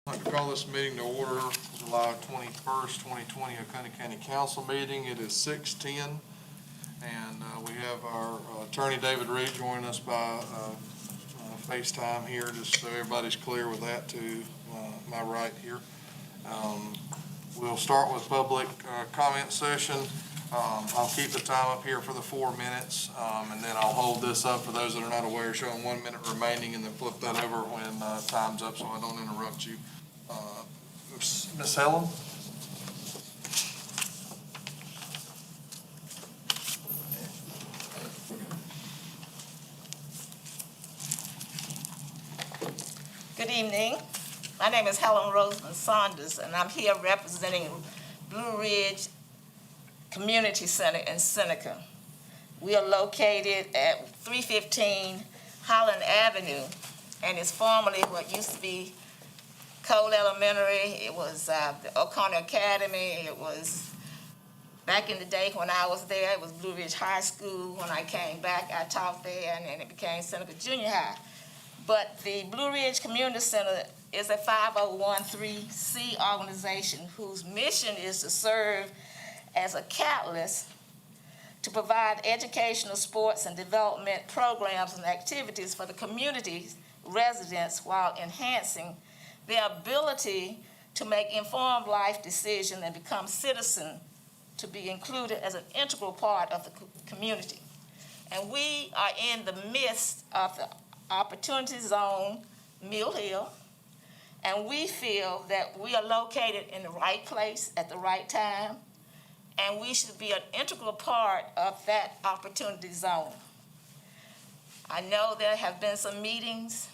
I'd like to call this meeting to order, July 21st, 2020, Oconee County Council meeting. It is 6:10, and we have our attorney, David Reed, joining us by FaceTime here, just so everybody's clear with that to my right here. We'll start with public comment session. I'll keep the time up here for the 4 minutes, and then I'll hold this up for those that are not aware, showing 1 minute remaining, and then flip that over when time's up so I don't interrupt you. Ms. Helen? Good evening. My name is Helen Roseman Saunders, and I'm here representing Blue Ridge Community Center in Seneca. We are located at 315 Holland Avenue, and it's formerly what used to be Cole Elementary. It was the Oconee Academy. It was, back in the day when I was there, it was Blue Ridge High School. When I came back, I taught there, and then it became Seneca Junior High. But the Blue Ridge Community Center is a 5013C organization whose mission is to serve as a catalyst to provide educational, sports, and development programs and activities for the community's residents while enhancing their ability to make informed life decisions and become citizens to be included as an integral part of the community. And we are in the midst of the Opportunity Zone, Mill Hill, and we feel that we are located in the right place at the right time, and we should be an integral part of that Opportunity Zone. I know there have been some meetings.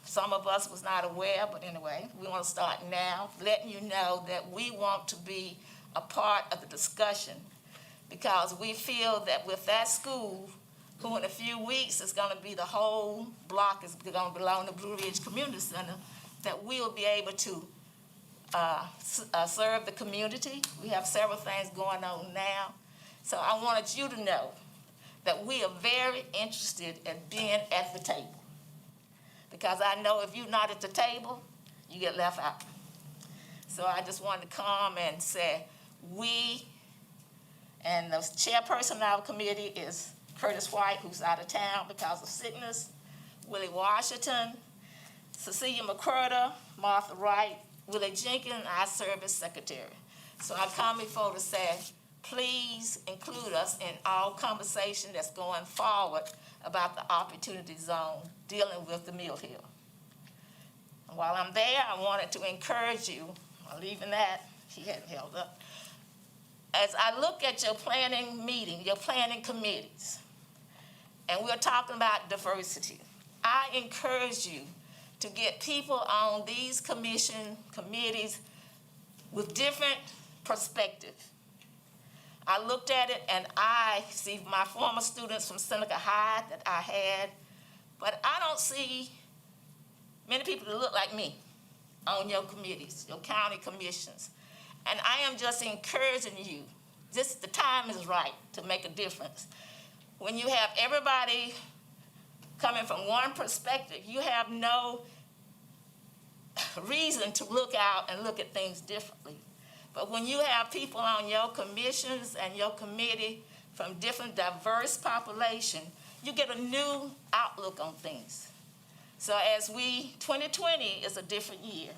Some of us was not aware, but anyway, we want to start now, letting you know that we want to be a part of the discussion, because we feel that with that school, who in a few weeks is going to be the whole block is going to belong to Blue Ridge Community Center, that we will be able to serve the community. We have several things going on now. So I wanted you to know that we are very interested in being at the table. Because I know if you're not at the table, you get left out. So I just wanted to come and say we, and the chairperson of our committee is Curtis White, who's out of town because of sickness, Willie Washington, Cecilia McCurda, Martha Wright, Willie Jenkins, I serve as secretary. So I come before to say, please include us in all conversation that's going forward about the Opportunity Zone dealing with the Mill Hill. And while I'm there, I wanted to encourage you, leaving that, he hadn't held up, as I look at your planning meeting, your planning committees, and we're talking about diversity, I encourage you to get people on these committees with different perspective. I looked at it and I see my former students from Seneca High that I had, but I don't see many people that look like me on your committees, your county commissions. And I am just encouraging you, the time is right to make a difference. When you have everybody coming from one perspective, you have no reason to look out and look at things differently. But when you have people on your commissions and your committee from different diverse population, you get a new outlook on things. So 2020 is a different year.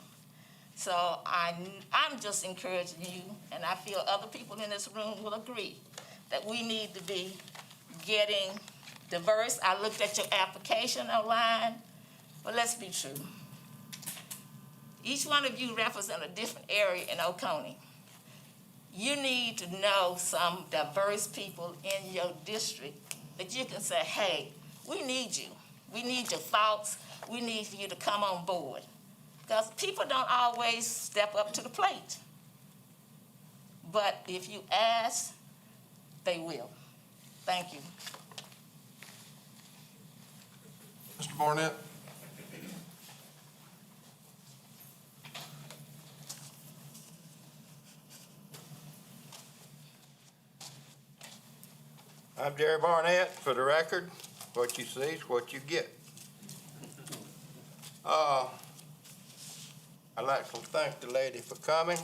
So I'm just encouraging you, and I feel other people in this room will agree, that we need to be getting diverse. I looked at your application online, but let's be true. Each one of you represent a different area in Oconee. You need to know some diverse people in your district that you can say, hey, we need you. We need your thoughts. We need you to come on board. Because people don't always step up to the plate. But if you ask, they will. Thank you. Mr. Barnett? I'm Jerry Barnett. For the record, what you see is what you get. I'd like to thank the lady for coming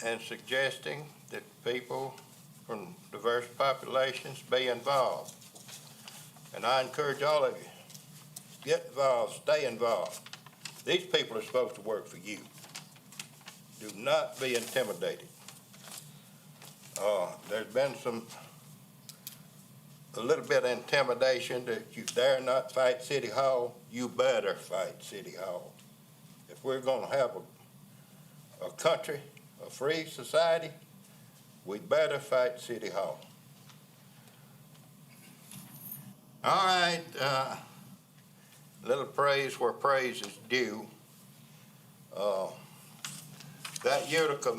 and suggesting that people from diverse populations be involved. And I encourage all of you, get involved, stay involved. These people are supposed to work for you. Do not be intimidated. There's been a little bit of intimidation that you dare not fight City Hall. You better fight City Hall. If we're gonna have a country, a free society, we better fight City Hall. All right, little praise where praise is due. That Utica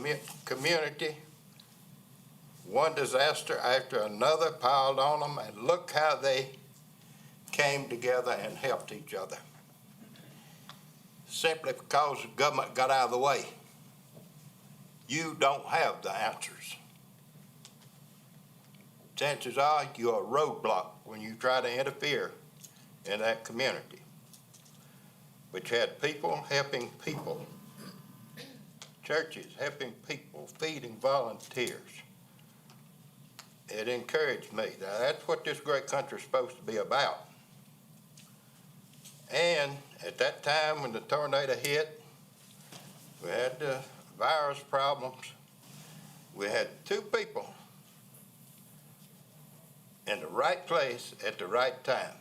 community, one disaster after another piled on them, and look how they came together and helped each other. Simply because the government got out of the way. You don't have the answers. Chances are you're a roadblock when you try to interfere in that community. But you had people helping people, churches helping people, feeding volunteers. It encouraged me. Now, that's what this great country is supposed to be about. And at that time when the tornado hit, we had the virus problems. We had two people in the right place at the right time.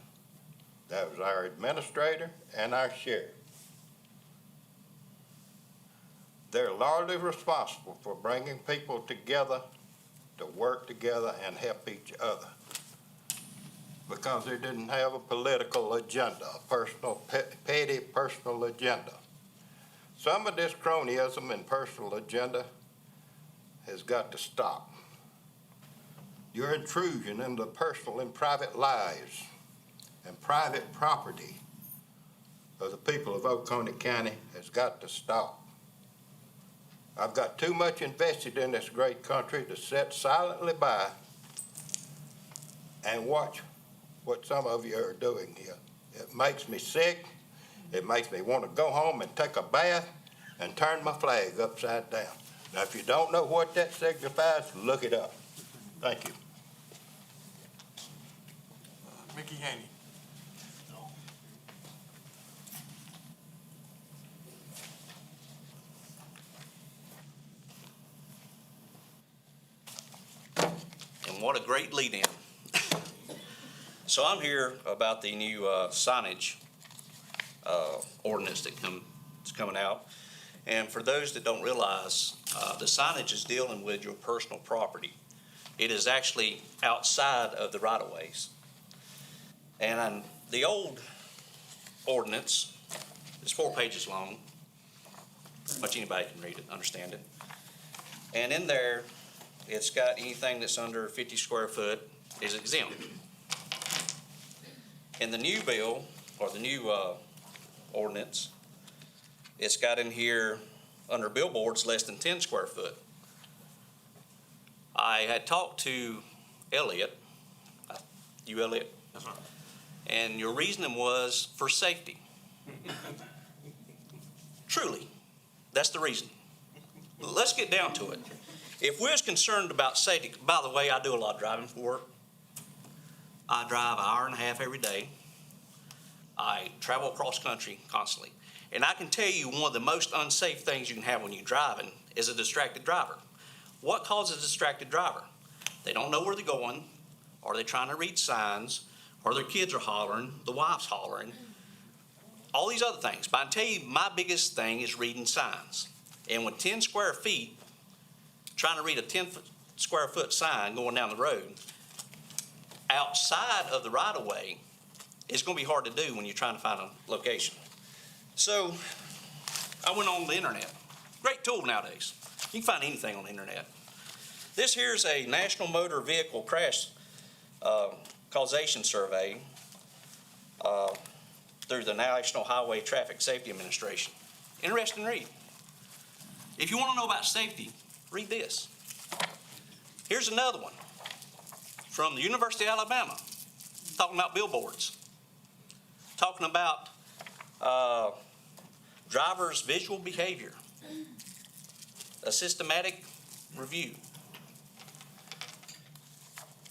That was our administrator and our sheriff. They're largely responsible for bringing people together to work together and help each other, because they didn't have a political agenda, a personal, petty personal agenda. Some of this cronyism and personal agenda has got to stop. Your intrusion into personal and private lives and private property of the people of Oconee County has got to stop. I've got too much invested in this great country to sit silently by and watch what some of you are doing here. It makes me sick. It makes me want to go home and take a bath and turn my flag upside down. Now, if you don't know what that signifies, look it up. Thank you. Mickey Haney. And what a great lead-in. So I'm here about the new signage ordinance that's coming out. And for those that don't realize, the signage is dealing with your personal property. It is actually outside of the right-of-ways. And the old ordinance is 4 pages long. Pretty much anybody can read it, understand it. And in there, it's got anything that's under 50 square foot is exempt. In the new bill, or the new ordinance, it's got in here under billboards less than 10 square foot. I had talked to Elliot, you Elliot? Yes, sir. And your reasoning was for safety. Truly, that's the reason. Let's get down to it. If we're concerned about safety, by the way, I do a lot of driving for work. I drive an hour and a half every day. I travel across country constantly. And I can tell you one of the most unsafe things you can have when you're driving is a distracted driver. What causes a distracted driver? They don't know where they're going, or they're trying to read signs, or their kids are hollering, the wife's hollering, all these other things. But I tell you, my biggest thing is reading signs. And with 10 square feet, trying to read a 10 square foot sign going down the road, outside of the right of way, is going to be hard to do when you're trying to find a location. So I went on the internet. Great tool nowadays. You can find anything on the internet. This here's a National Motor Vehicle Crash Causation Survey through the National Highway Traffic Safety Administration. Interesting read. If you want to know about safety, read this. Here's another one from the University of Alabama, talking about billboards, talking about driver's visual behavior, a systematic review.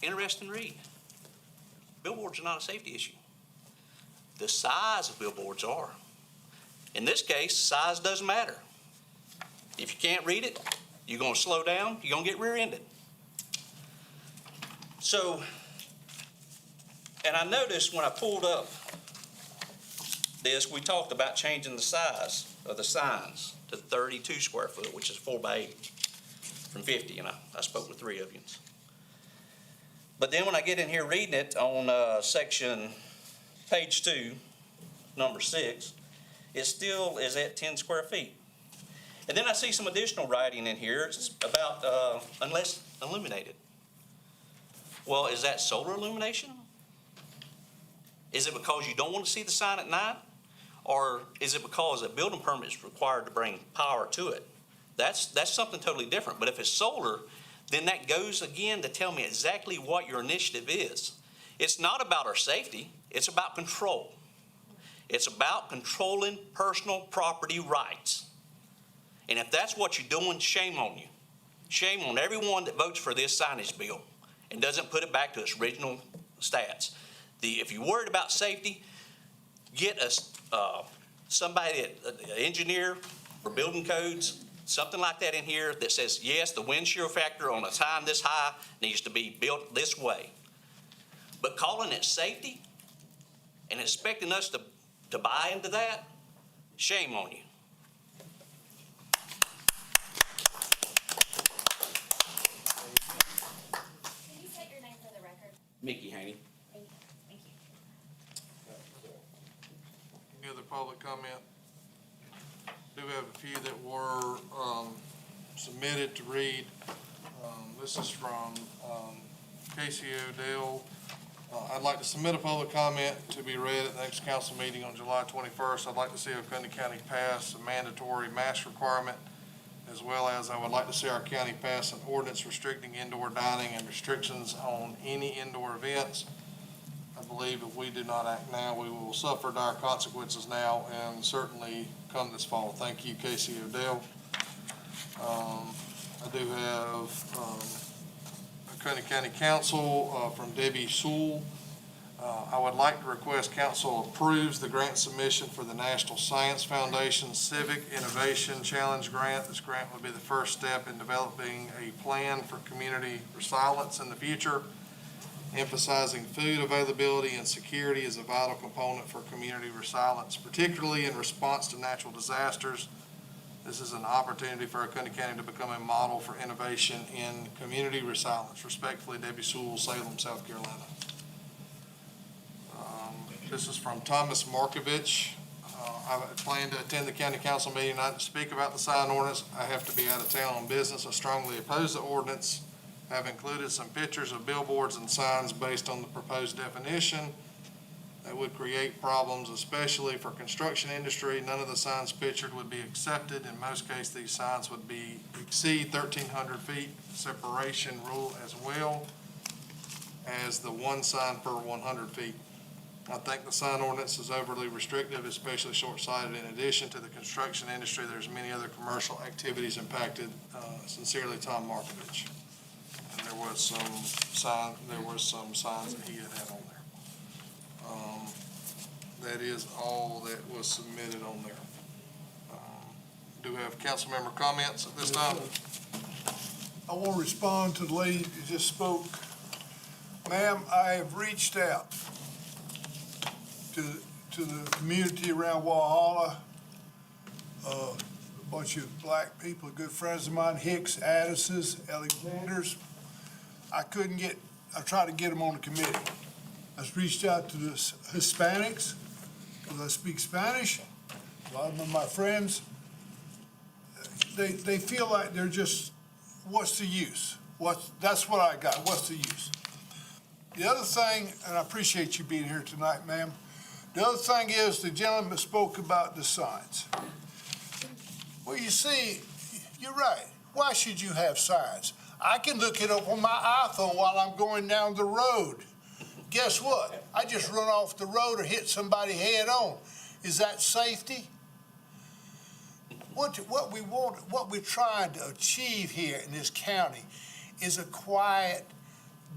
Interesting read. Billboards are not a safety issue. The size of billboards are. In this case, size doesn't matter. If you can't read it, you're going to slow down, you're going to get rear-ended. So, and I noticed when I pulled up this, we talked about changing the size of the signs to 32 square foot, which is 4 by 8 from 50, and I spoke with 3 of you. But then when I get in here reading it on section, page 2, number 6, it still is at 10 square feet. And then I see some additional writing in here. It's about unless illuminated. Well, is that solar illumination? Is it because you don't want to see the sign at night? Or is it because a building permit is required to bring power to it? That's something totally different. But if it's solar, then that goes again to tell me exactly what your initiative is. It's not about our safety. It's about control. It's about controlling personal property rights. And if that's what you're doing, shame on you. Shame on everyone that votes for this signage bill and doesn't put it back to its original stats. If you're worried about safety, get somebody, an engineer for building codes, something like that in here that says, yes, the wind shear factor on a sign this high needs to be built this way. But calling it safety and expecting us to buy into that, shame on you. Can you state your name for the record? Mickey Haney. Thank you. Any other public comment? Do have a few that were submitted to read. This is from Casey O'Dell. I'd like to submit a public comment to be read at the next council meeting on July 21st. I'd like to see Oconee County pass a mandatory mask requirement, as well as I would like to see our county pass an ordinance restricting indoor dining and restrictions on any indoor events. I believe if we do not act now, we will suffer dire consequences now and certainly come this fall. Thank you, Casey O'Dell. I do have Oconee County Council from Debbie Sewell. I would like to request council approves the grant submission for the National Science Foundation Civic Innovation Challenge Grant. This grant would be the first step in developing a plan for community resilience in the future. Emphasizing food availability and security is a vital component for community resilience, particularly in response to natural disasters. This is an opportunity for Oconee County to become a model for innovation in community resilience. Respectfully, Debbie Sewell, Salem, South Carolina. This is from Thomas Markovich. I plan to attend the county council meeting not to speak about the sign ordinance. I have to be out of town on business. I strongly oppose the ordinance. Have included some pictures of billboards and signs based on the proposed definition that would create problems, especially for construction industry. None of the signs pictured would be accepted. In most cases, these signs would exceed 1,300 feet separation rule, as well as the one sign per 100 feet. I think the sign ordinance is overly restrictive, especially short-sighted. In addition to the construction industry, there's many other commercial activities impacted. Sincerely, Tom Markovich. And there was some signs that he had on there. That is all that was submitted on there. Do we have council member comments at this time? I want to respond to the lady who just spoke. Ma'am, I have reached out to the community around Walhalla, a bunch of black people, good friends of mine, Hicks, Addis's, Alexander's. I tried to get them on the committee. I reached out to the Hispanics, because I speak Spanish. A lot of them are my friends. They feel like they're just, what's the use? That's what I got, what's the use? The other thing, and I appreciate you being here tonight, ma'am. The other thing is the gentleman spoke about the signs. Well, you see, you're right. Why should you have signs? I can look it up on my iPhone while I'm going down the road. Guess what? I just run off the road or hit somebody head on. Is that safety? What we want, what we're trying to achieve here in this county is a quiet,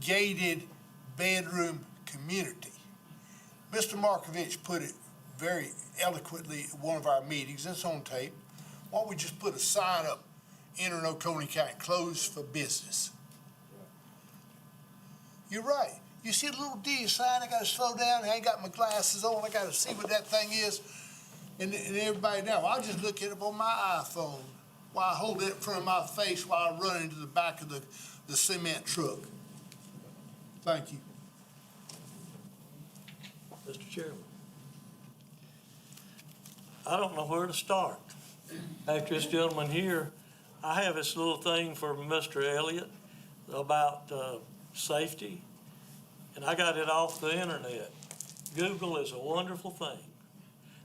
gated bedroom community. Mr. Markovich put it very eloquently at one of our meetings, it's on tape. Why don't we just put a sign up, enter in Oconee County, closed for business? You're right. You see the little D sign, I gotta slow down, I ain't got my glasses on, I gotta see what that thing is. And everybody now, I'll just look it up on my iPhone while I hold it in front of my face while I run into the back of the cement truck. Thank you. Mr. Chairman. I don't know where to start. After this gentleman here, I have this little thing for Mr. Elliott about safety, and I got it off the internet. Google is a wonderful thing.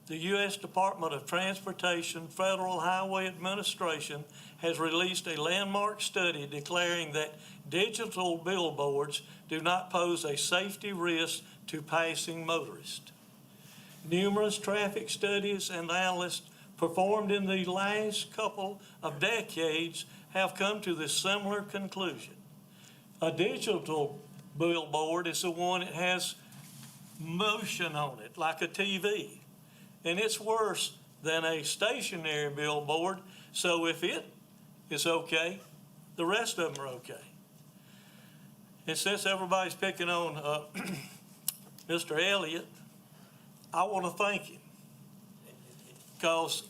The U.S. Department of Transportation Federal Highway Administration has released a landmark study declaring that digital billboards do not pose a safety risk to passing motorists. Numerous traffic studies and analysis performed in the last couple of decades have come to this similar conclusion. A digital billboard is the one that has motion on it, like a TV. And it's worse than a stationary billboard, so if it is okay, the rest of them are okay. And since everybody's picking on Mr. Elliott, I want to thank him, because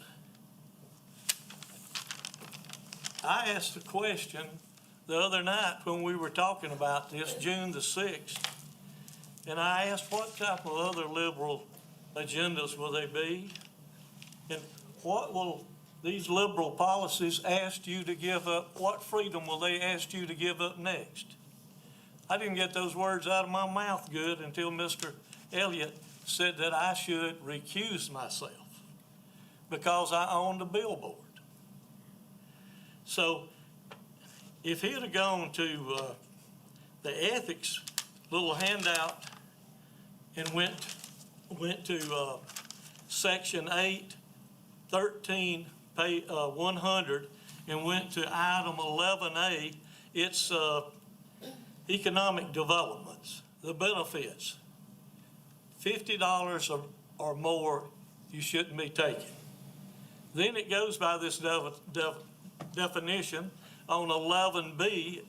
I asked a question the other night when we were talking about this, June the 6th, and I asked what type of other liberal agendas will they be, and what will these liberal policies ask you to give up, what freedom will they ask you to give up next? I didn't get those words out of my mouth good until Mr. Elliott said that I should recuse myself because I owned a billboard. So if he'd have gone to the ethics little handout and went to section 813, page 100, and went to item 11A, it's economic developments, the benefits. $50 or more you shouldn't be taking. Then it goes by this definition on 11B.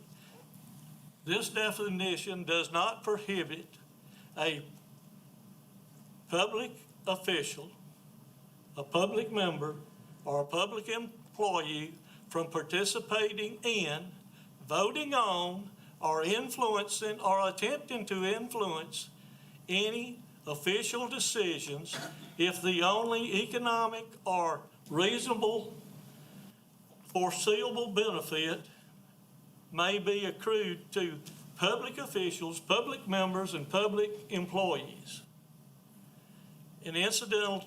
This definition does not prohibit a public official, a public member, or a public employee from participating in, voting on, or influencing or attempting to influence any official decisions if the only economic or reasonable foreseeable benefit may be accrued to public officials, public members, and public employees. And incidental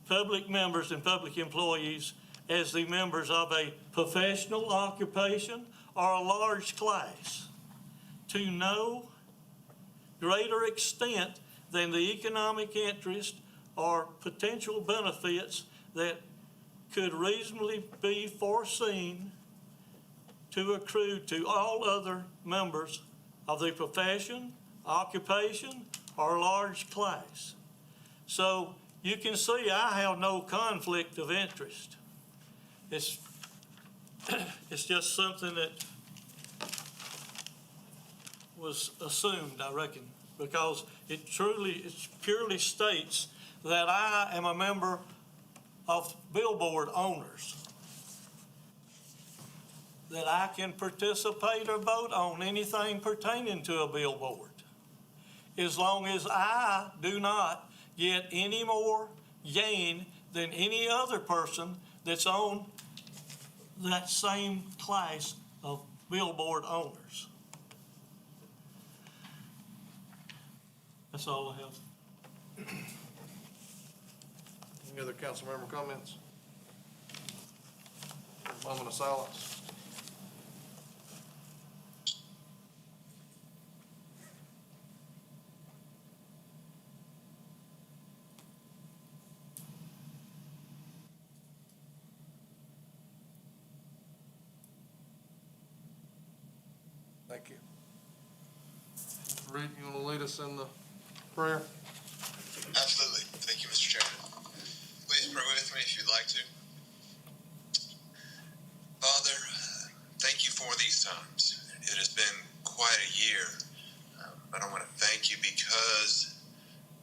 public members and public employees as the members of a professional occupation or a large class to no greater extent than the economic interest or potential benefits that could reasonably be foreseen to accrue to all other members of the profession, occupation, or large class. So you can see I have no conflict of interest. It's just something that was assumed, I reckon, because it purely states that I am a member of billboard owners, that I can participate or vote on anything pertaining to a billboard, as long as I do not get any more gain than any other person that's on that same class of billboard owners. That's all I have. Any other council member comments? Moment of silence. Thank you. Reed, you want to lead us in the prayer? Absolutely. Thank you, Mr. Chairman. Please pray with me if you'd like to. Father, thank you for these times. It has been quite a year, but I want to thank you because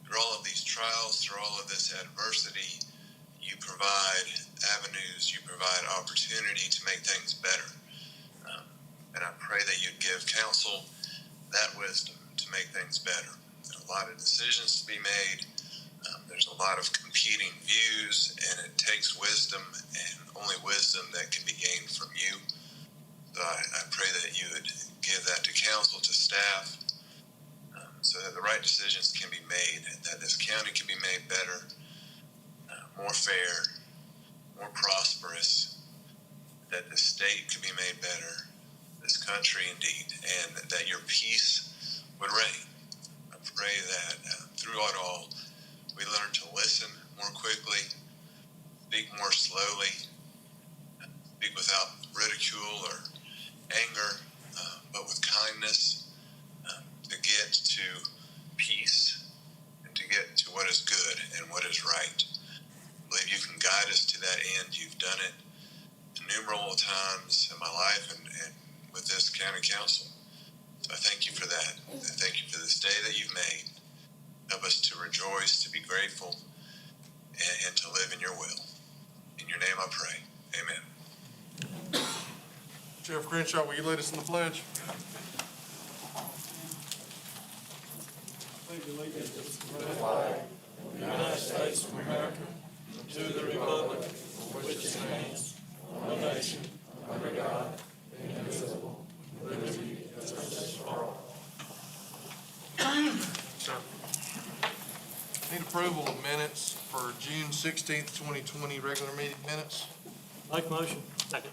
through all of these trials, through all of this adversity, you provide avenues, you provide opportunity to make things better. And I pray that you'd give council that wisdom to make things better. There's a lot of decisions to be made. There's a lot of competing views, and it takes wisdom, and only wisdom that can be gained from you. So I pray that you would give that to council, to staff, so that the right decisions can be made, that this county can be made better, more fair, more prosperous, that the state can be made better, this country indeed, and that your peace would reign. I pray that through it all, we learn to listen more quickly, speak more slowly, speak without ridicule or anger, but with kindness, to get to peace and to get to what is good and what is right. I believe you can guide us to that end. You've done it innumerable times in my life and with this county council. So I thank you for that. I thank you for this day that you've made. Help us to rejoice, to be grateful, and to live in your will. In your name I pray. Amen. Sheriff Crenshaw, will you lead us in the pledge? United States of America, to the republic for which it stands, one nation, under God, indivisible, with liberty and justice for all. Sir. Need approval of minutes for June 16th, 2020, regular meeting minutes. Make a motion. Second.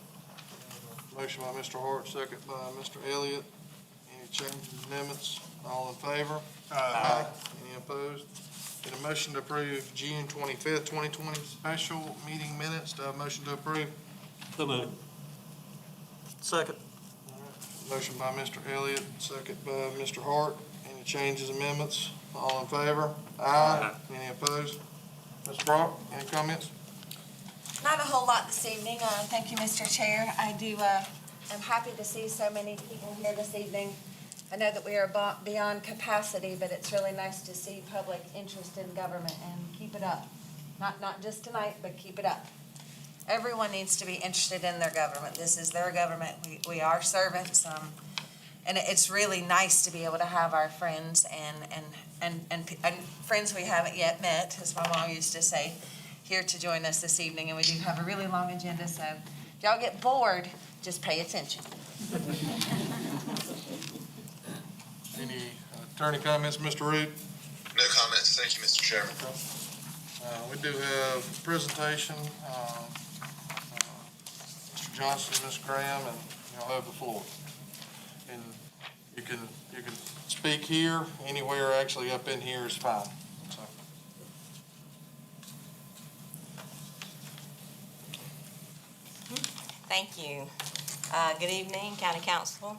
Motion by Mr. Hart, second by Mr. Elliott. Any changes, amendments? All in favor? Aye. Any opposed? Need a motion to approve June 25th, 2020 special meeting minutes. Do I have a motion to approve? So moved. Second. Motion by Mr. Elliott, second by Mr. Hart. Any changes, amendments? All in favor? Aye. Any opposed? Mr. Brock, any comments? Not a whole lot this evening. Thank you, Mr. Chair. I am happy to see so many people here this evening. I know that we are beyond capacity, but it's really nice to see public interest in government, and keep it up. Not just tonight, but keep it up. Everyone needs to be interested in their government. This is their government. We are servants, and it's really nice to be able to have our friends and friends we haven't yet met, as my mom used to say, here to join us this evening. And we do have a really long agenda, so if y'all get bored, just pay attention. Any attorney comments, Mr. Root? No comments. Thank you, Mr. Chairman. We do have a presentation, Mr. Johnson, Ms. Graham, and you'll have the floor. And you can speak here, anywhere, actually up in here is fine. So. Thank you. Good evening, County Council.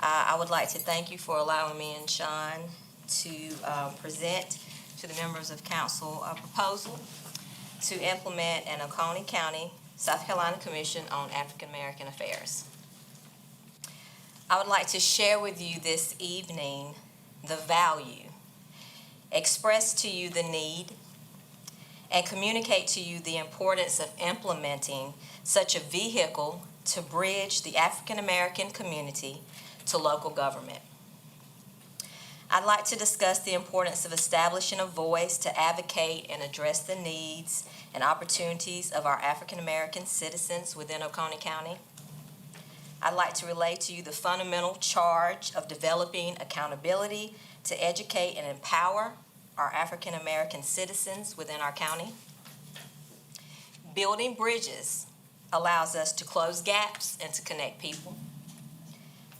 I would like to thank you for allowing me and Sean to present to the members of council a proposal to implement an Oconee County, South Carolina Commission on African American Affairs. I would like to share with you this evening the value, express to you the need, and communicate to you the importance of implementing such a vehicle to bridge the African American community to local government. I'd like to discuss the importance of establishing a voice to advocate and address the needs and opportunities of our African American citizens within Oconee County. I'd like to relay to you the fundamental charge of developing accountability to educate and empower our African American citizens within our county. Building bridges allows us to close gaps and to connect people.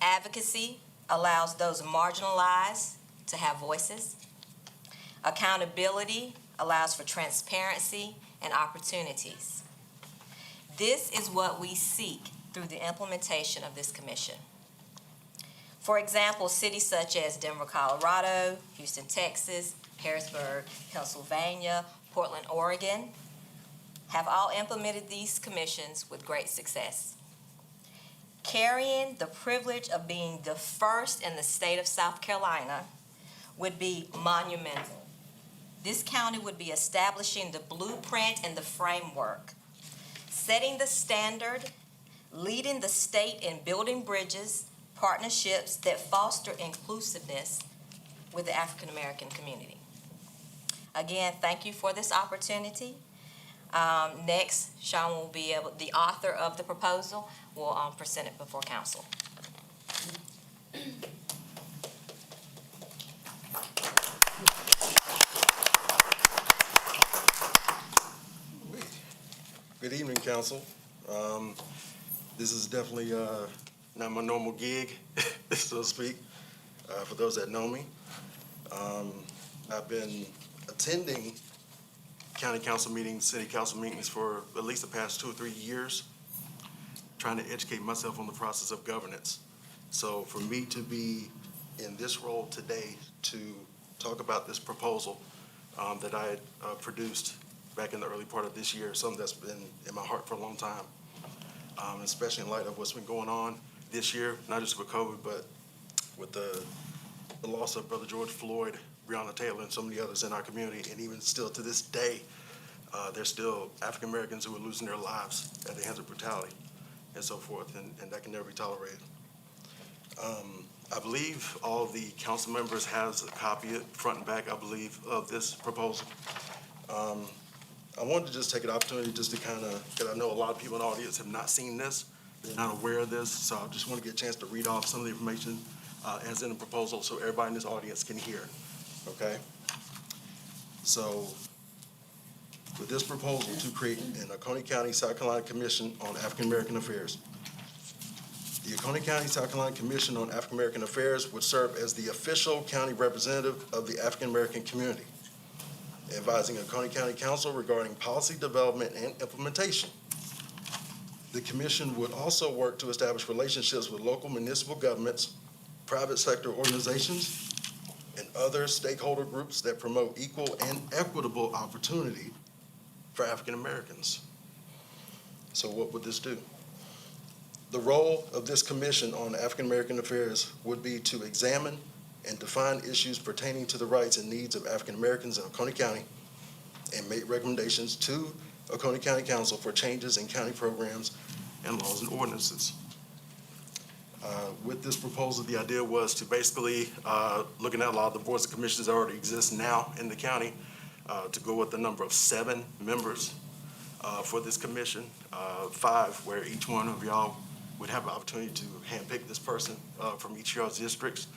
Advocacy allows those marginalized to have voices. Accountability allows for transparency and opportunities. This is what we seek through the implementation of this commission. For example, cities such as Denver, Colorado, Houston, Texas, Harrisburg, Pennsylvania, Portland, Oregon, have all implemented these commissions with great success. Carrying the privilege of being the first in the state of South Carolina would be monumental. This county would be establishing the blueprint and the framework, setting the standard, leading the state in building bridges, partnerships that foster inclusiveness with the African American community. Again, thank you for this opportunity. Next, Sean will be able, the author of the proposal, will present it before council. Good evening, council. This is definitely not my normal gig, so to speak, for those that know me. I've been attending county council meetings, city council meetings for at least the past 2 or 3 years, trying to educate myself on the process of governance. So for me to be in this role today to talk about this proposal that I had produced back in the early part of this year, something that's been in my heart for a long time, especially in light of what's been going on this year, not just with COVID, but with the loss of Brother George Floyd, Breonna Taylor, and so many others in our community. And even still to this day, there's still African Americans who are losing their lives at the hands of brutality and so forth, and that can never be tolerated. I believe all of the council members has a copy, front and back, I believe, of this proposal. I wanted to just take an opportunity just to kind of, because I know a lot of people in the audience have not seen this, they're not aware of this, so I just want to get a chance to read off some of the information as in the proposal so everybody in this audience can hear, okay? So, with this proposal to create an Oconee County, South Carolina Commission on African American Affairs. The Oconee County, South Carolina Commission on African American Affairs would serve as the official county representative of the African American community, advising Oconee County Council regarding policy development and implementation. The commission would also work to establish relationships with local municipal governments, private sector organizations, and other stakeholder groups that promote equal and equitable opportunity for African Americans. So what would this do? The role of this Commission on African American Affairs would be to examine and define issues pertaining to the rights and needs of African Americans in Oconee County and make recommendations to Oconee County Council for changes in county programs and laws and ordinances. With this proposal, the idea was to basically, looking at a lot of the boards and commissions that already exist now in the county, to go with the number of 7 members for this commission, 5 where each one of y'all would have an opportunity to handpick this person from each of y'all's districts,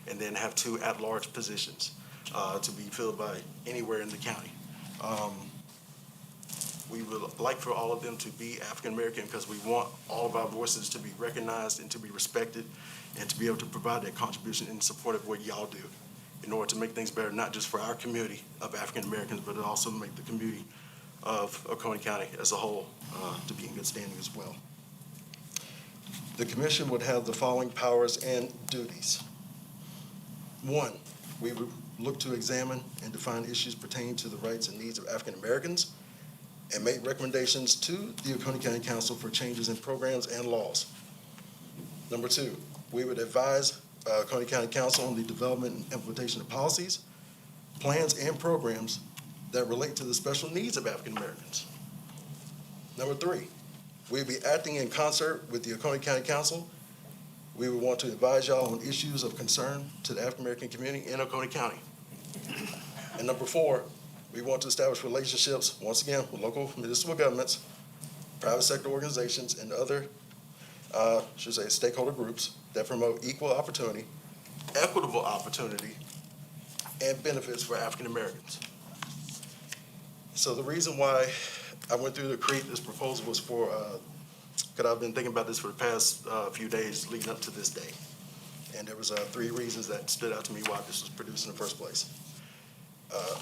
and then have 2 at-large positions to be filled by anywhere in the county. We would like for all of them to be African American because we want all of our voices to be recognized and to be respected and to be able to provide that contribution in support of what y'all do in order to make things better, not just for our community of African Americans, but also make the community of Oconee County as a whole to be in good standing as well. The commission would have the following powers and duties. 1, we would look to examine and define issues pertaining to the rights and needs of African Americans and make recommendations to the Oconee County Council for changes in programs and laws. Number 2, we would advise Oconee County Council on the development and implementation of policies, plans, and programs that relate to the special needs of African Americans. Number 3, we would be acting in concert with the Oconee County Council. We would want to advise y'all on issues of concern to the African American community in Oconee County. And number 4, we want to establish relationships, once again, with local municipal governments, private sector organizations, and other, stakeholder groups that promote equal opportunity, equitable opportunity, and benefits for African Americans. So the reason why I went through to create this proposal was for, because I've been thinking about this for the past few days leading up to this day. And there was 3 reasons that stood out to me why this was produced in the first place.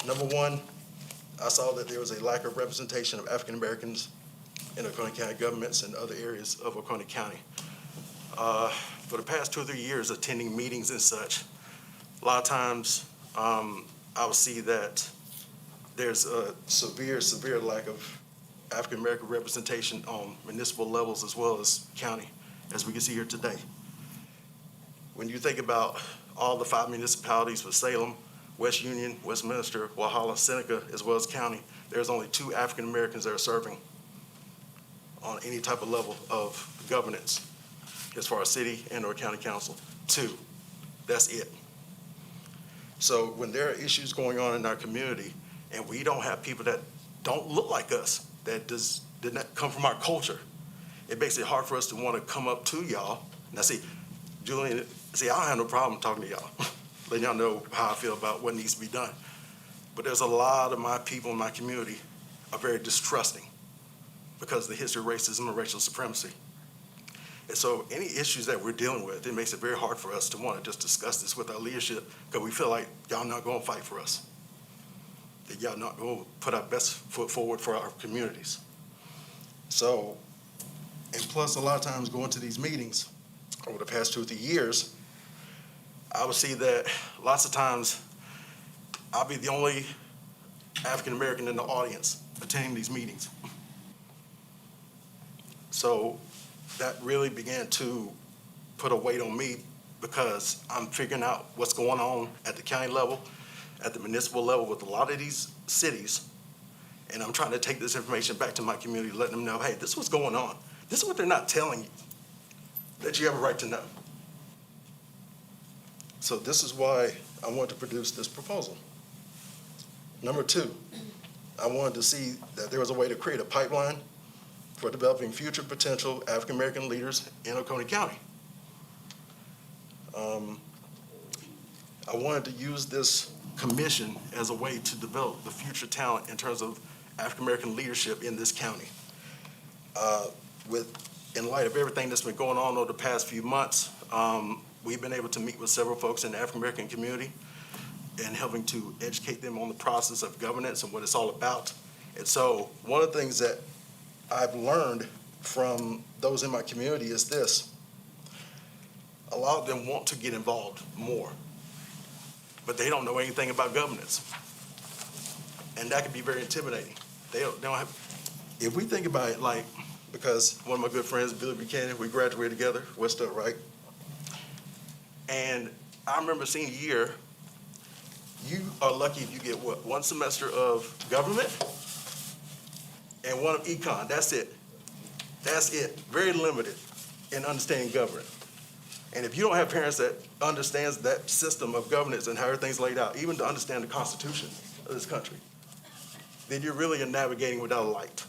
Number 1, I saw that there was a lack of representation of African Americans in Oconee County governments and other areas of Oconee County. for the past 2 or 3 years attending meetings and such, a lot of times I will see that there's a severe lack of African-American representation on municipal levels as well as county, as we can see here today. When you think about all the 5 municipalities with Salem, West Union, Westminster, Walhalla, Seneca, as well as county, there's only 2 African-Americans that are serving on any type of level of governance as far as city and or county council. 2, that's it. So when there are issues going on in our community and we don't have people that don't look like us, that did not come from our culture, it makes it hard for us to want to come up to y'all. Now see, Julian, I don't have no problem talking to y'all, letting y'all know how I feel about what needs to be done. But there's a lot of my people in my community are very distrusting because of the history of racism and racial supremacy. And so any issues that we're dealing with, it makes it very hard for us to want to just discuss this with our leadership because we feel like y'all not going to fight for us, that y'all not going to put our best foot forward for our communities. So, and plus a lot of times going to these meetings over the past 2 or 3 years, I would see that lots of times I'll be the only African-American in the audience attending these meetings. So that really began to put a weight on me because I'm figuring out what's going on at the county level, at the municipal level with a lot of these cities, and I'm trying to take this information back to my community, letting them know, hey, this is what's going on. This is what they're not telling you, that you have a right to know. So this is why I wanted to produce this proposal. Number 2, I wanted to see that there was a way to create a pipeline for developing future potential African-American leaders in Oconee County. I wanted to use this commission as a way to develop the future talent in terms of African-American leadership in this county. In light of everything that's been going on over the past few months, we've been able to meet with several folks in the African-American community and helping to educate them on the process of governance and what it's all about. And so one of the things that I've learned from those in my community is this: a lot of them want to get involved more, but they don't know anything about governance. And that can be very intimidating. They don't have, if we think about it, like, because one of my good friends, Billy Buchanan, we graduated together, West Up, right? And I remember senior year, you are lucky if you get what, 1 semester of government and 1 of econ. That's it. That's it. Very limited in understanding government. And if you don't have parents that understands that system of governance and how everything's laid out, even to understand the Constitution of this country, then you're really navigating without a light.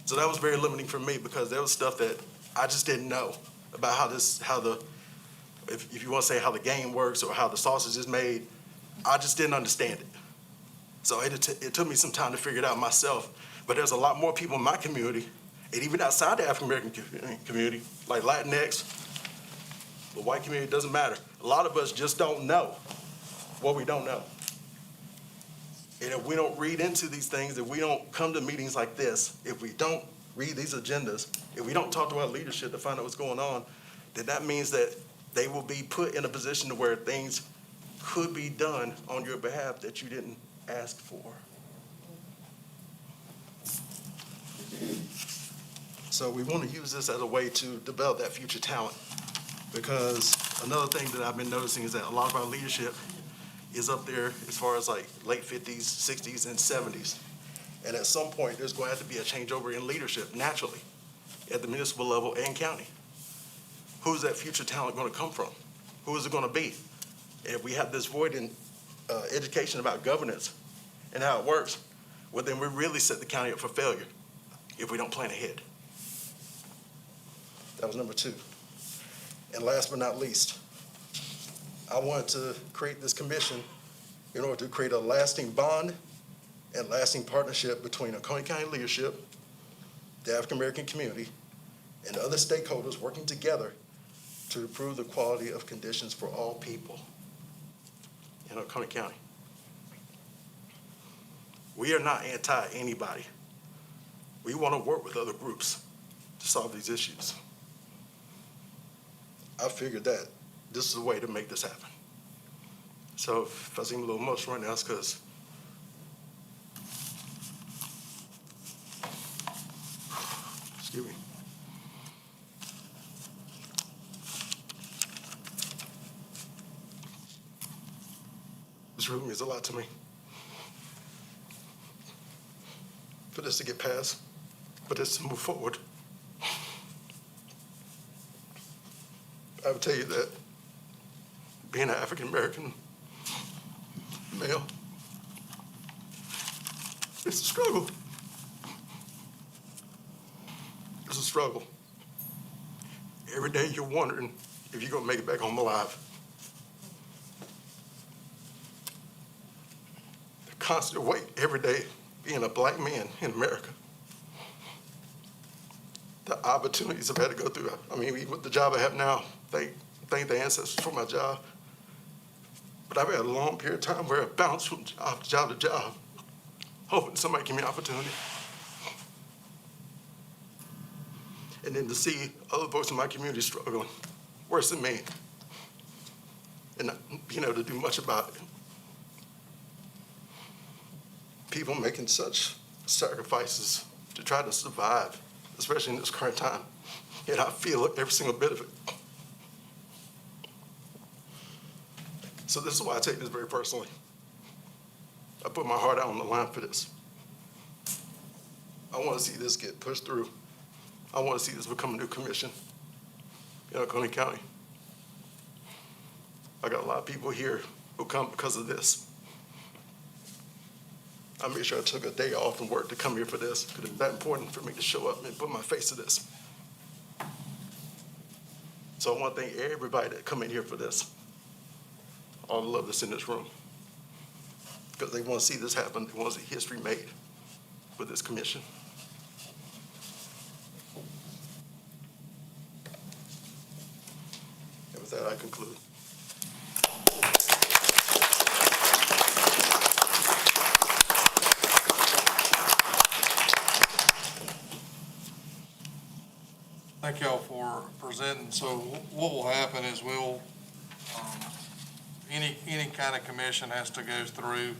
So that was very limiting for me because there was stuff that I just didn't know about if you want to say how the game works or how the sausage is made. I just didn't understand it. So it took me some time to figure it out myself. But there's a lot more people in my community, and even outside the African-American community, like Latinx, the white community, doesn't matter. A lot of us just don't know what we don't know. And if we don't read into these things, if we don't come to meetings like this, if we don't read these agendas, if we don't talk to our leadership to find out what's going on, then that means that they will be put in a position to where things could be done on your behalf that you didn't ask for. So we want to use this as a way to develop that future talent, because another thing that I've been noticing is that a lot of our leadership is up there as far as like late 50s, 60s, and 70s. And at some point, there's going to have to be a changeover in leadership naturally at the municipal level and county. Who's that future talent going to come from? Who is it going to be? And if we have this void in education about governance and how it works, well, then we really set the county up for failure if we don't plan ahead. That was number 2. And last but not least, I wanted to create this commission in order to create a lasting bond and lasting partnership between Oconee County leadership, the African-American community, and other stakeholders working together to improve the quality of conditions for all people in Oconee County. We are not anti-anybody. We want to work with other groups to solve these issues. I figured that this is a way to make this happen. So if I seem a little emotional right now, it's because excuse me. This really means a lot to me. For this to get passed, for this to move forward. I would tell you that being an African-American male, it's a struggle. It's a struggle. Every day you're wondering if you're gonna make it back home alive. The constant weight every day being a black man in America. The opportunities I've had to go through. I mean, even with the job I have now, thank the ancestors for my job. But I've had a long period of time where I bounced from job to job, hoping somebody give me an opportunity. And then to see other folks in my community struggling, worse than me, and not being able to do much about it. People making such sacrifices to try to survive, especially in this current time. And I feel every single bit of it. So this is why I take this very personally. I put my heart out on the line for this. I want to see this get pushed through. I want to see this become a new commission in Oconee County. I got a lot of people here who come because of this. I made sure I took a day off from work to come here for this, because it's that important for me to show up and put my face to this. So I want to thank everybody that come in here for this. All the love that's in this room. Because they want to see this happen. They want to see history made with this commission. And with that, I conclude. Thank y'all for presenting. So what will happen is we'll, any kind of commission has to go through,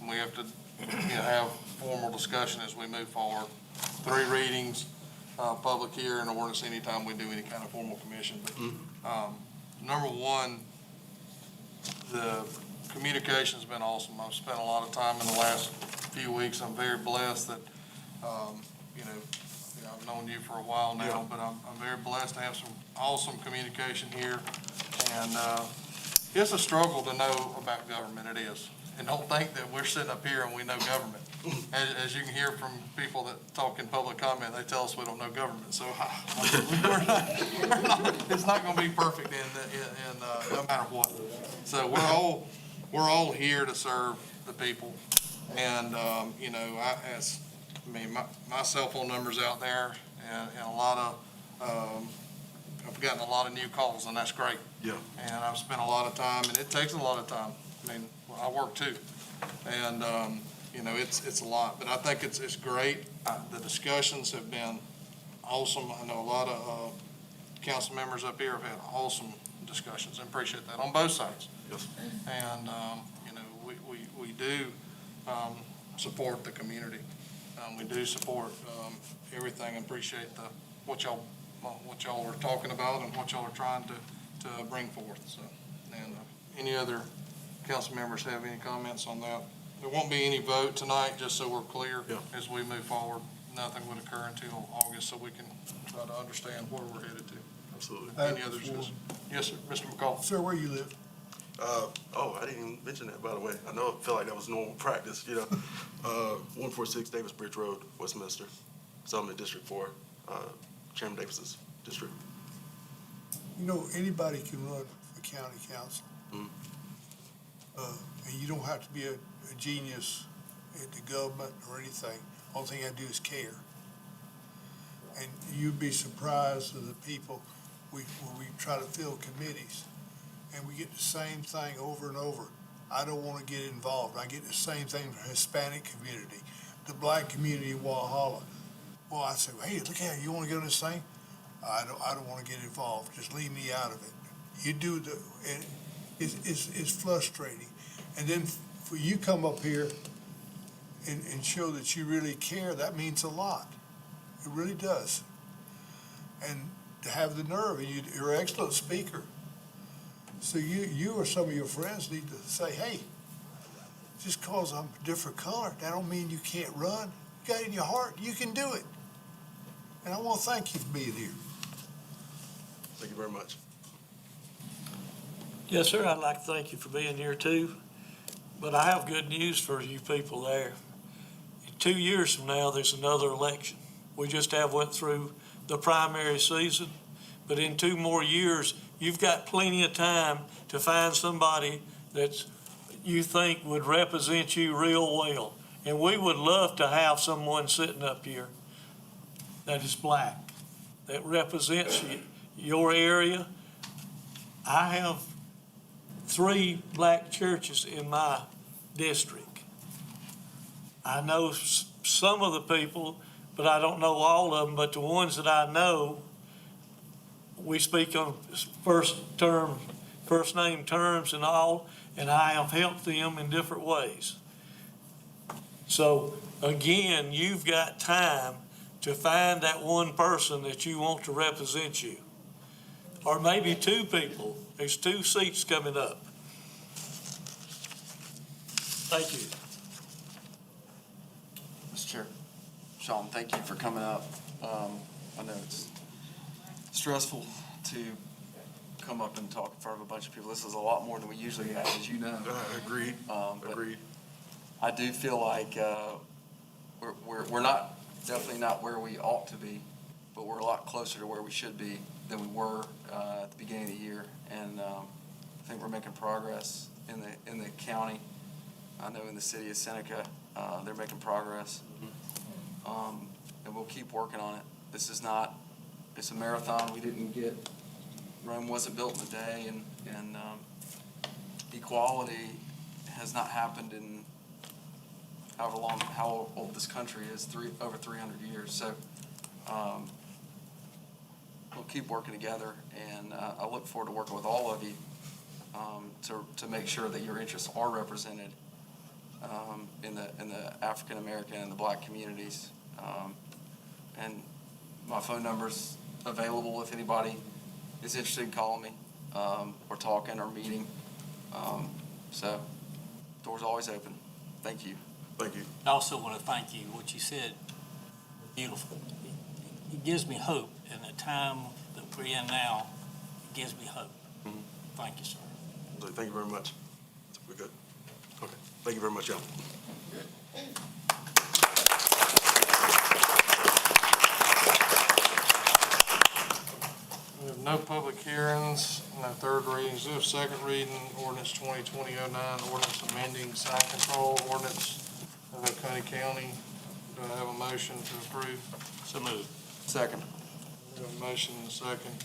and we have to, have formal discussion as we move forward. 3 readings, public hearing, ordinance anytime we do any kind of formal commission. But, number one, the communication's been awesome. I've spent a lot of time in the last few weeks. I'm very blessed that, I've known you for a while now, but I'm very blessed to have some awesome communication here. And it's a struggle to know about government, it is. And don't think that we're sitting up here and we know government. As you can hear from people that talk in public comment, they tell us we don't know government. So it's not going to be perfect in no matter what. So we're all here to serve the people. And, my cell phone number's out there, and a lot of, I've gotten a lot of new calls, and that's great. Yeah. And I've spent a lot of time, and it takes a lot of time. I mean, I work too. And, it's a lot, but I think it's great. The discussions have been awesome. I know a lot of council members up here have had awesome discussions, and appreciate that on both sides. Yes. And, we do support the community. We do support everything, and appreciate what y'all are talking about and what y'all are trying to bring forth. So, and any other council members have any comments on that? There won't be any vote tonight, just so we're clear. Yeah. As we move forward. Nothing would occur until August, so we can try to understand where we're headed to. Absolutely. Any others? Yes, sir. Mr. McCall. Sir, where you live? I didn't even mention that, by the way. I know I feel like that was normal practice, 146 Davis Bridge Road, Westminster. So I'm in District 4, Chairman Davis's district. Anybody can run for county council. And you don't have to be a genius at the government or anything. Only thing I do is care. And you'd be surprised at the people, when we try to fill committees, and we get the same thing over and over. I don't want to get involved. I get the same thing from the Hispanic community, the black community in Walhalla. Well, I say, hey, look at it, you want to get on this thing? I don't want to get involved. Just leave me out of it. You do and it's frustrating. And then for you come up here and show that you really care, that means a lot. It really does. And to have the nerve, and you're an excellent speaker. So you or some of your friends need to say, hey, just cause I'm a different color, that don't mean you can't run. You got it in your heart, you can do it. And I want to thank you for being here. Thank you very much. Yes, sir, I'd like to thank you for being here too, but I have good news for you people there. 2 years from now, there's another election. We just went through the primary season, but in 2 more years, you've got plenty of time to find somebody that you think would represent you real well. And we would love to have someone sitting up here that is black, that represents your area. I have 3 black churches in my district. I know some of the people, but I don't know all of them, but the ones that I know, we speak on first name terms and all, and I have helped them in different ways. So again, you've got time to find that one person that you want to represent you. Or maybe 2 people. There's 2 seats coming up. Thank you. Mr. Chair, Sean, thank you for coming up. I know it's stressful to come up and talk in front of a bunch of people. This is a lot more than we usually have, as you know. Agreed. Agreed. I do feel like we're not, definitely not where we ought to be, but we're a lot closer to where we should be than we were at the beginning of the year. And I think we're making progress in the county. I know in the city of Seneca, they're making progress. And we'll keep working on it. This is not, it's a marathon. Rome wasn't built in a day, and equality has not happened in how old this country is, over 300 years. So we'll keep working together, and I look forward to working with all of you to make sure that your interests are represented in the African American and the black communities. And my phone number's available if anybody is interested in calling me or talking or meeting. So door's always open. Thank you. Thank you. I also want to thank you. What you said, beautiful. It gives me hope in the time that we're in now. It gives me hope. Mm-hmm. Thank you, sir. Thank you very much. We're good. Okay. Thank you very much, y'all. We have no public hearings, no 3rd readings. We have 2nd reading, ordinance 2020-09, ordinance amending sign control ordinance of Oconee County. Do I have a motion to approve? So moved. Second. We have a motion and a second.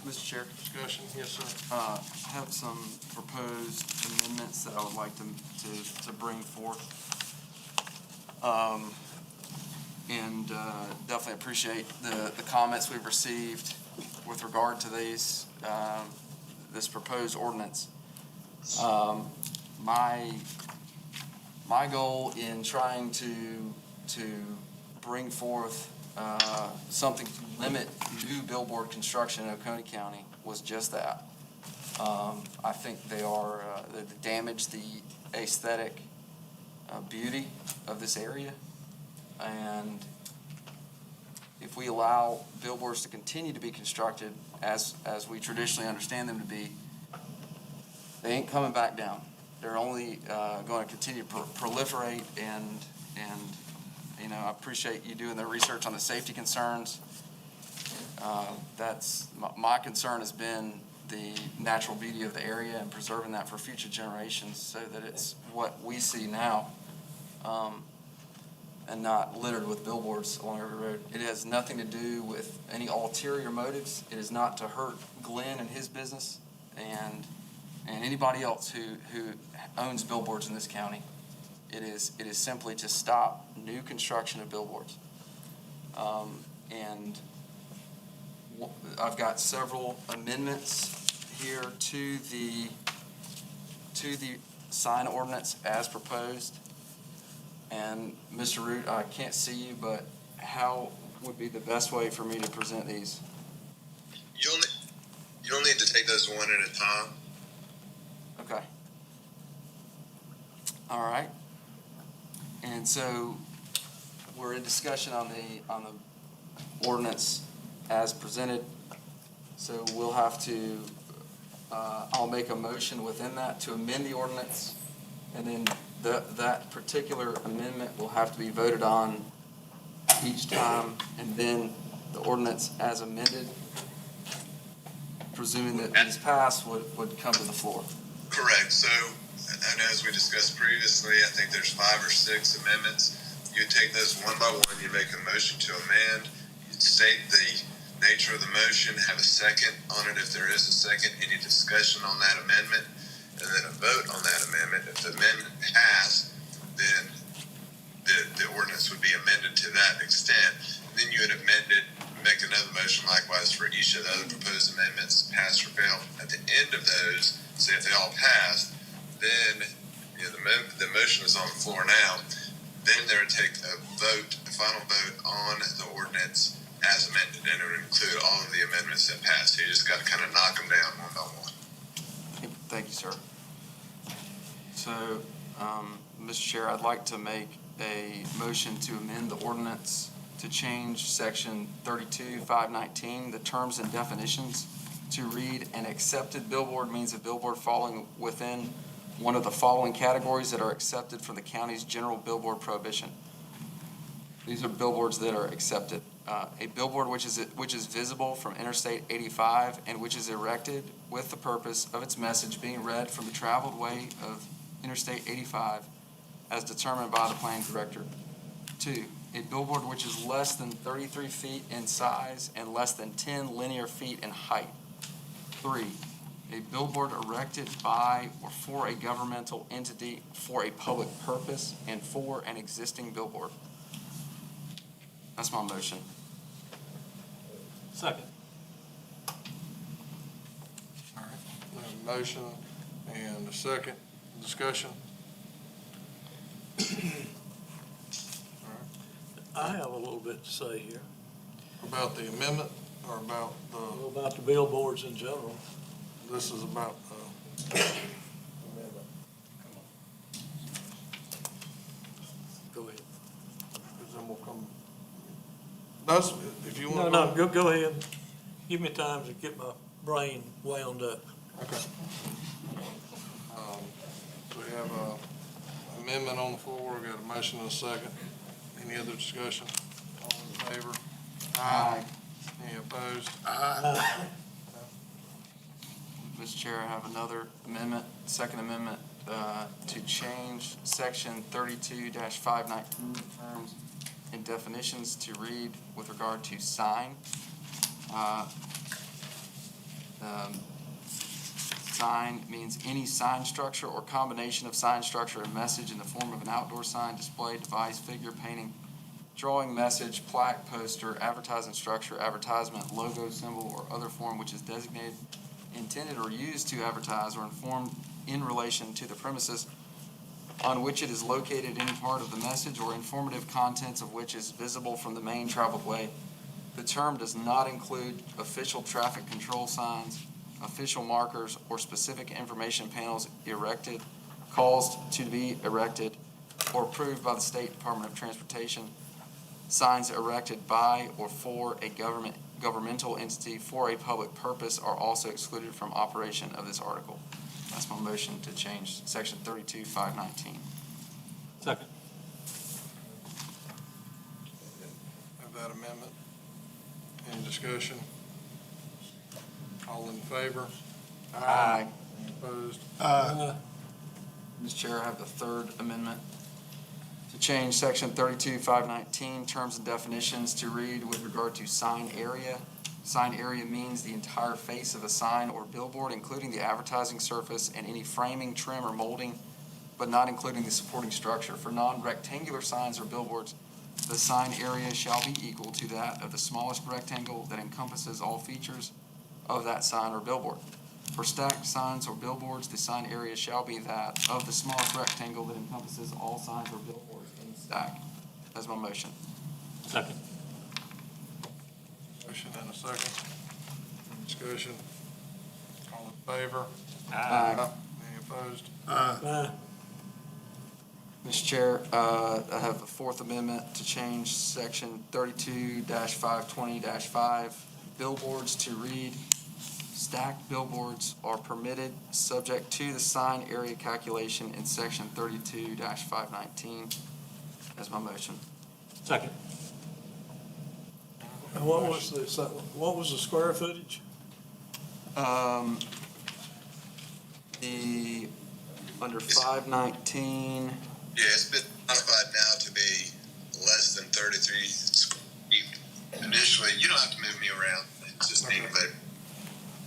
Mr. Chair, Discussion? Yes, sir. I have some proposed amendments that I would like to bring forth. And definitely appreciate the comments we've received with regard to this proposed ordinance. My goal in trying to bring forth something to limit new billboard construction in Oconee County was just that. I think they damage the aesthetic beauty of this area. And if we allow billboards to continue to be constructed as we traditionally understand them to be, they ain't coming back down. They're only going to continue to proliferate, and you know, I appreciate you doing the research on the safety concerns. That's my concern has been the natural beauty of the area and preserving that for future generations so that it's what we see now. And not littered with billboards along every road. It has nothing to do with any ulterior motives. It is not to hurt Glenn and his business and anybody else who owns billboards in this county. It is simply to stop new construction of billboards. And I've got several amendments here to the sign ordinance as proposed. And Mr. Root, I can't see you, but how would be the best way for me to present these? You'll need to take those one at a time. Okay. All right. And so we're in discussion on the ordinance as presented. So we'll have to, I'll make a motion within that to amend the ordinance. And then that particular amendment will have to be voted on each time. And then the ordinance as amended, presuming that these pass, would come to the floor. Correct. So, I know as we discussed previously, I think there's 5 or 6 amendments. You take those one by one, you make a motion to amend, you state the nature of the motion, have a second on it if there is a second, any discussion on that amendment, and then a vote on that amendment. If the amendment passed, then the ordinance would be amended to that extent. Then you would amend it, make another motion likewise for each of the other proposed amendments, pass or fail. At the end of those, say if they all passed, then the motion is on the floor now. Then there would take a vote, a final vote on the ordinance as amended, and it would include all of the amendments that passed. So you just got to kind of knock them down one by one. Thank you, sir. So, Mr. Chair, I'd like to make a motion to amend the ordinance to change section 32-519, the terms and definitions, to read an accepted billboard means a billboard falling within one of the following categories that are accepted from the county's general billboard prohibition. These are billboards that are accepted. A billboard which is visible from Interstate 85 and which is erected with the purpose of its message being read from the traveled way of Interstate 85 as determined by the planning director. 2, a billboard which is less than 33 feet in size and less than 10 linear feet in height. 3, a billboard erected by or for a governmental entity for a public purpose. And 4, an existing billboard. That's my motion. Second. All right. We have a motion and a second. Discussion. I have a little bit to say here About the amendment or about about the billboards in general. this is about, Go ahead. because then we'll come. That's, if you want No, to. no, go ahead. Give me time to get my brain wound up. Okay. We have a amendment on the floor. We got a motion and a second. Any other discussion? All in favor? Aye. Any opposed? Mr. Chair, I have another amendment, second amendment, to change section 32-519 terms and definitions to read with regard to sign. Sign means any sign structure or combination of sign structure and message in the form of an outdoor sign, display, device, figure, painting, drawing, message, plaque, poster, advertising structure, advertisement, logo, symbol, or other form which is designated, intended, or used to advertise or inform in relation to the premises on which it is located, any part of the message or informative contents of which is visible from the main traveled way. The term does not include official traffic control signs, official markers, or specific information panels erected, caused to be erected, or approved by the State Department of Transportation. Signs erected by or for a governmental entity for a public purpose are also excluded from operation of this article. That's my motion to change section 32-519. Second. Have that amendment. Any discussion? All in favor? Aye. Any opposed? Mr. Chair, I have the third amendment to change section 32-519, terms and definitions, to read with regard to sign area. Sign area means the entire face of a sign or billboard, including the advertising surface and any framing, trim, or molding, but not including the supporting structure. For non-rectangular signs or billboards, the sign area shall be equal to that of the smallest rectangle that encompasses all features of that sign or billboard. For stacked signs or billboards, the sign area shall be that of the smallest rectangle that encompasses all signs or billboards in the stack. That's my motion. Second. Motion and a second. Discussion. All in favor? Aye. Any opposed? Mr. Chair, I have a fourth amendment to change section 32-520-5 billboards to read, stacked billboards are permitted subject to the sign area calculation in section 32-519. That's my motion. Second. And what was the square footage? The, under 519, Yeah, it's been modified now to be less than 33 square feet. Initially, you don't have to move me around, it's just me, but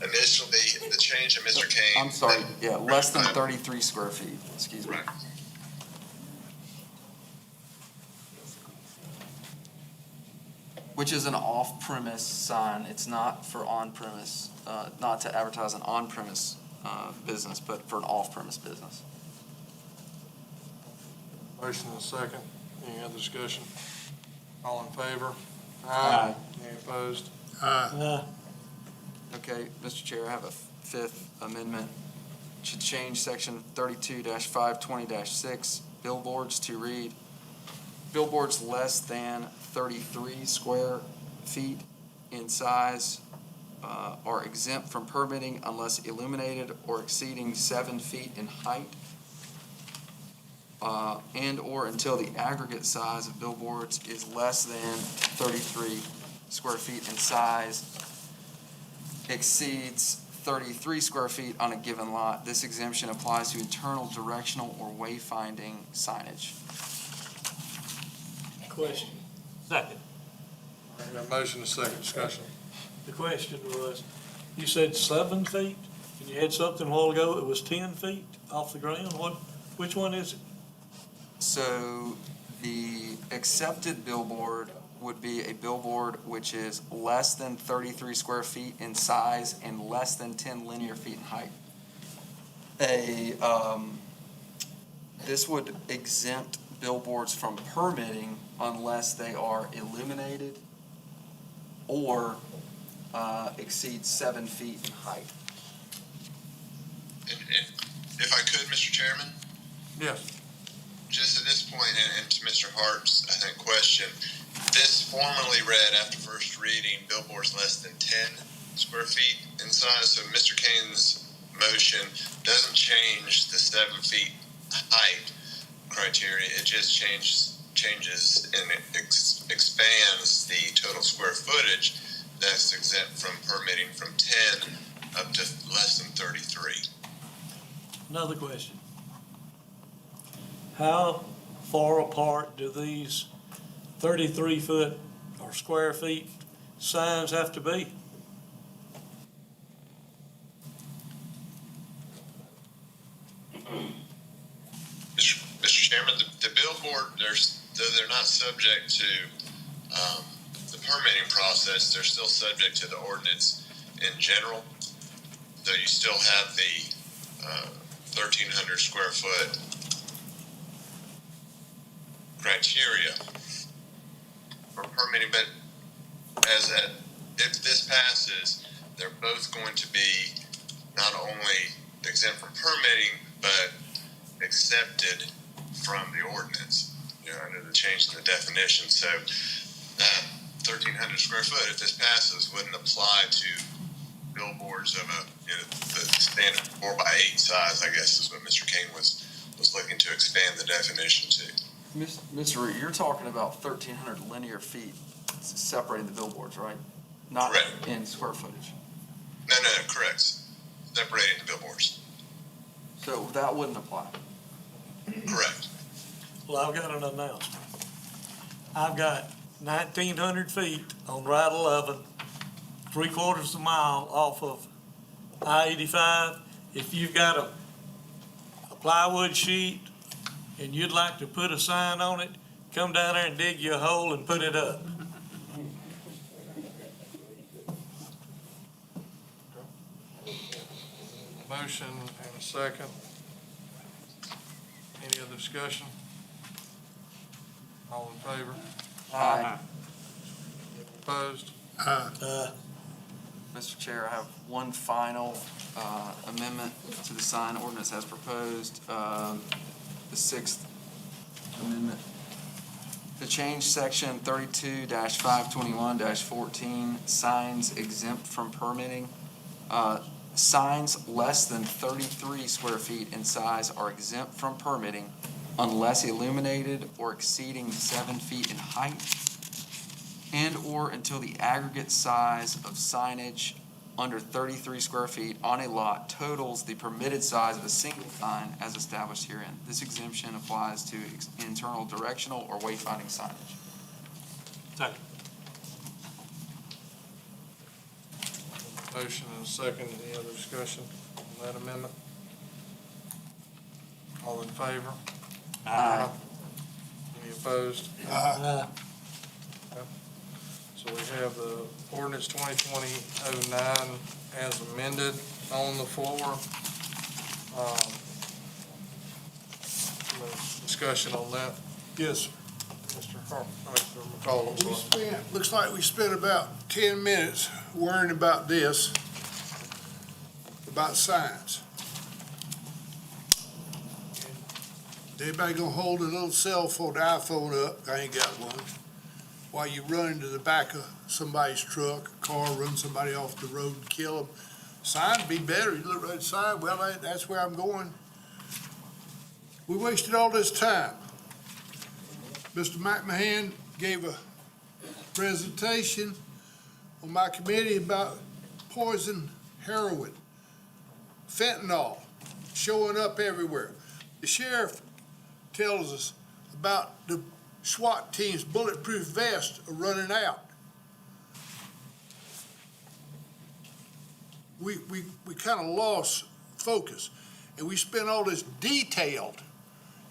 initially, the change of Mr. Kane. I'm sorry, yeah, less than 33 square feet, excuse me. Right. Which is an off-premise sign. It's not for on-premise, not to advertise an on-premise business, but for an off-premise business. Motion and a second. Any other discussion? All in favor? Aye. Any opposed? Okay, Mr. Chair, I have a fifth amendment. Should change section 32-520-6 billboards to read, billboards less than 33 square feet in size are exempt from permitting unless illuminated or exceeding 7 feet in height, and/or until the aggregate size of billboards is less than 33 square feet in size, exceeds 33 square feet on a given lot. This exemption applies to internal directional or wayfinding signage. Question. Second. I got a motion and a second. Discussion. The question was, you said 7 feet, and you had something a while ago that was 10 feet off the ground. Which one is it? So the accepted billboard would be a billboard which is less than 33 square feet in size and less than 10 linear feet in height. This would exempt billboards from permitting unless they are illuminated or exceed 7 feet in height. And if I could, Mr. Chairman, Yes. just at this point, and to Mr. Hart's, I think, question, this formally read after first reading, billboards less than 10 square feet in size. So Mr. Kane's motion doesn't change the 7 feet height criteria. It just changes and it expands the total square footage that's exempt from permitting from 10 up to less than 33. Another question. How far apart do these 33-foot or square feet signs have to be? Mr. Chairman, the billboard, though they're not subject to the permitting process, they're still subject to the ordinance in general. So you still have the 1,300 square foot criteria for permitting, but if this passes, they're both going to be not only exempt from permitting, but accepted from the ordinance, under the change in the definition. So 1,300 square foot, if this passes, wouldn't apply to billboards of the standard 4x8 size, I guess is what Mr. King was looking to expand the definition to. Mr. Root, you're talking about 1,300 linear feet separating the billboards, right? Not Correct. in square footage. No, correct. Separating the billboards. So that wouldn't apply. Correct. Well, I've got an announcement. I've got 1,900 feet on Route 11, 3/4 of a mile off of I-85. If you've got a plywood sheet and you'd like to put a sign on it, come down there and dig you a hole and put it up. Motion and a second. Any other discussion? All in favor? Aye. Opposed? Mr. Chair, I have one final amendment to the sign ordinance as proposed, the sixth amendment. To change section 32-521-14, signs exempt from permitting. Signs less than 33 square feet in size are exempt from permitting unless illuminated or exceeding 7 feet in height, and/or until the aggregate size of signage under 33 square feet on a lot totals the permitted size of a single sign as established herein. This exemption applies to internal directional or wayfinding signage. Second. Motion and a second. Any other discussion on that amendment? All in favor? Aye. Any opposed? So we have the ordinance 2020-09 as amended on the floor. Discussion on that, Yes, Mr. McCall, I'm sorry. looks like we spent about 10 minutes worrying about this, about signs. Everybody gonna hold a little cell phone, iPhone up, I ain't got one, while you run into the back of somebody's truck, a car, run somebody off the road and kill them. Sign would be better, you look at the sign, well, that's where I'm going. We wasted all this time. Mr. McMahon gave a presentation on my committee about poison heroin, fentanyl, showing up everywhere. The sheriff tells us about the SWAT team's bulletproof vests are running out. We kind of lost focus, and we spent all this detailed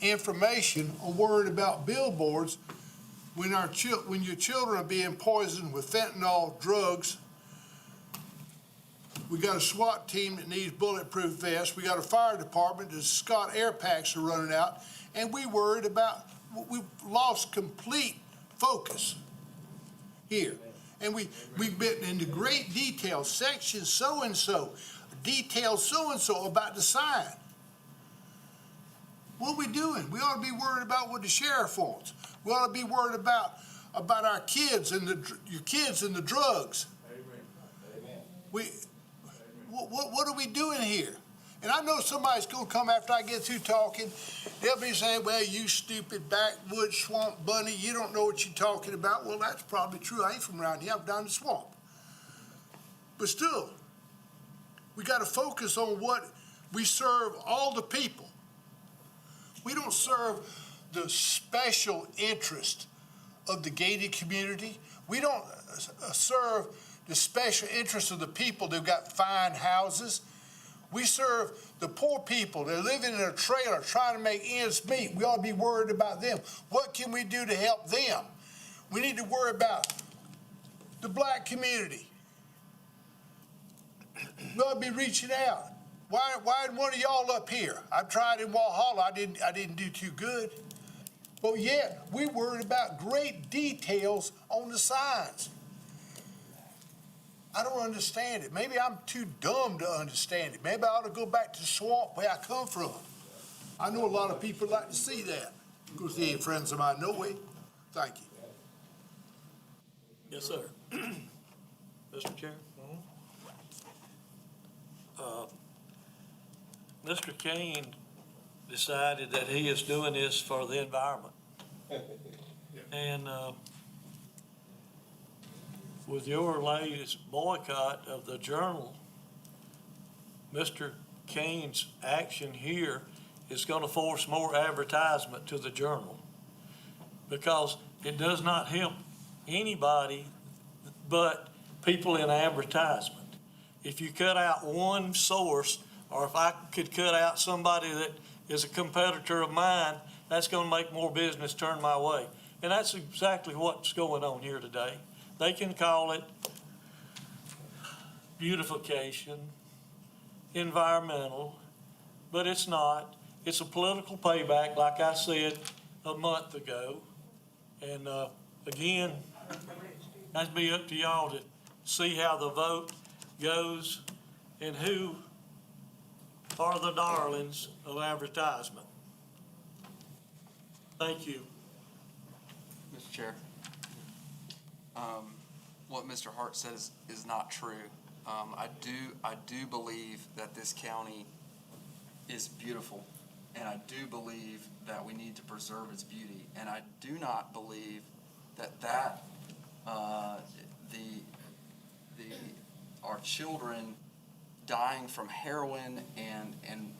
information on worrying about billboards when your children are being poisoned with fentanyl drugs. We got a SWAT team that needs bulletproof vests. We got a fire department that Scott air packs are running out, and we've lost complete focus here. And we've been into great detail, section so-and-so, detail so-and-so about the sign. What are we doing? We ought to be worried about what the sheriff wants. We ought to be worried about our kids and your kids and the drugs. Amen. What are we doing here? And I know somebody's going to come after I get through talking. They'll be saying, well, you stupid backwoods swamp bunny, you don't know what you're talking about. Well, that's probably true. I ain't from around here. I'm down the swamp. But still, we got to focus on what we serve all the people. We don't serve the special interest of the gated community. We don't serve the special interest of the people that've got fine houses. We serve the poor people that are living in a trailer trying to make ends meet. We ought to be worried about them. What can we do to help them? We need to worry about the black community. We ought to be reaching out. Why isn't one of y'all up here? I've tried in Walhalla. I didn't do too good. But yet, we worried about great details on the signs. I don't understand it. Maybe I'm too dumb to understand it. Maybe I ought to go back to the swamp where I come from. I know a lot of people like to see that. Of course, they ain't friends of mine, no way. Thank you. Yes, sir. Mr. Chair? Mr. Kane decided that he is doing this for the environment. And with your latest boycott of the Journal, Mr. Kane's action here is going to force more advertisement to the Journal, because it does not help anybody but people in advertisement. If you cut out one source, or if I could cut out somebody that is a competitor of mine, that's going to make more business turn my way. And that's exactly what's going on here today. They can call it beautification, environmental, but it's not. It's a political payback, like I said a month ago. And, again, that'd be up to y'all to see how the vote goes and who are the darlings of advertisement. Thank you. Mr. Chair, what Mr. Hart said is not true. I do believe that this county is beautiful, and I do believe that we need to preserve its beauty, and I do not believe that our children dying from heroin and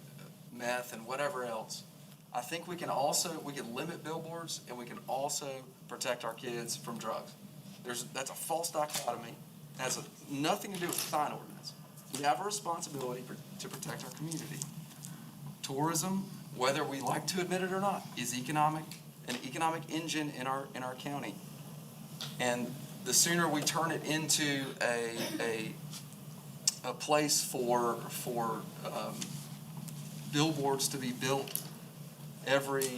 meth and whatever else. I think we can limit billboards, and we can also protect our kids from drugs. That's a false dichotomy. It has nothing to do with the sign ordinance. We have a responsibility to protect our community. Tourism, whether we like to admit it or not, is an economic engine in our county. And the sooner we turn it into a place for billboards to be built every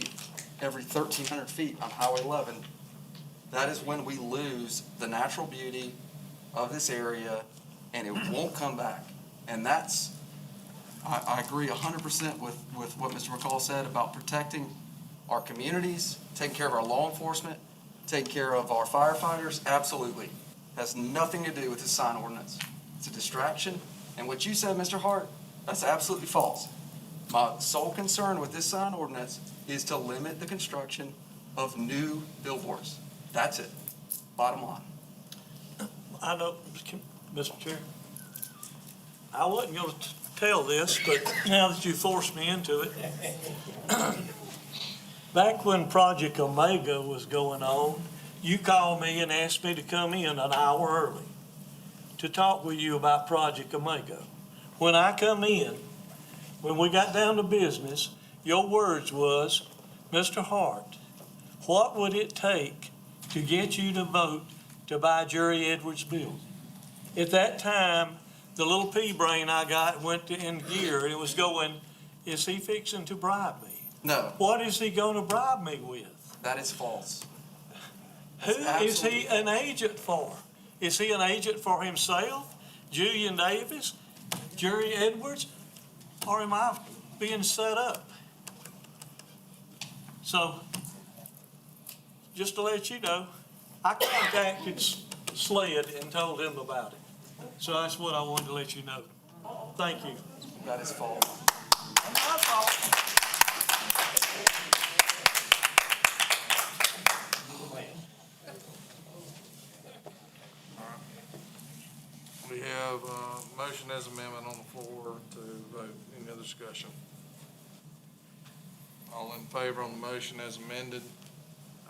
1,300 feet on Highway 11, that is when we lose the natural beauty of this area, and it won't come back. And I agree 100% with what Mr. McCall said about protecting our communities, taking care of our law enforcement, taking care of our firefighters. Absolutely. Has nothing to do with the sign ordinance. It's a distraction. And what you said, Mr. Hart, that's absolutely false. My sole concern with this sign ordinance is to limit the construction of new billboards. That's it. Bottom line. I know, Mr. Chair, I wasn't going to tell this, but now that you forced me into it. Back when Project Omega was going on, you called me and asked me to come in an hour early to talk with you about Project Omega. When I come in, when we got down to business, your words was, Mr. Hart, what would it take to get you to vote to buy Jerry Edwards' building? At that time, the little pea brain I got went in gear, and it was going, is he fixing to bribe me? No. What is he going to bribe me with? That is false. Who is he an agent for? Is he an agent for himself, Julian Davis, Jerry Edwards, or am I being set up? So, just to let you know, I contacted Sled and told him about it. So that's what I wanted to let you know. Thank you. That is false. My fault. We have a motion as amendment on the floor to vote. Any other discussion? All in favor on the motion as amended?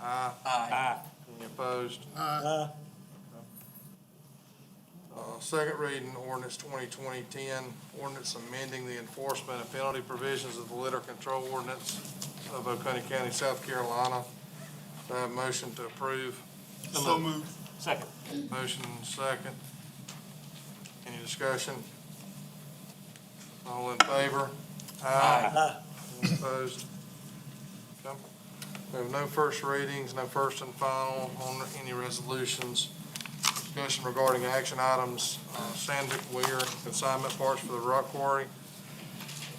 Aye. Aye. Any opposed? Second reading, ordinance 2020-10, ordinance amending the enforcement and penalty provisions of the litter control ordinance of Oconee County, South Carolina. Do I have a motion to approve? So moved. Second. Motion second. Any discussion? All in favor? Aye. Any opposed? Okay. We have no first readings, no first and final on any resolutions. Discussion regarding action items, Sandvik weir and consignment parts for the rock quarry.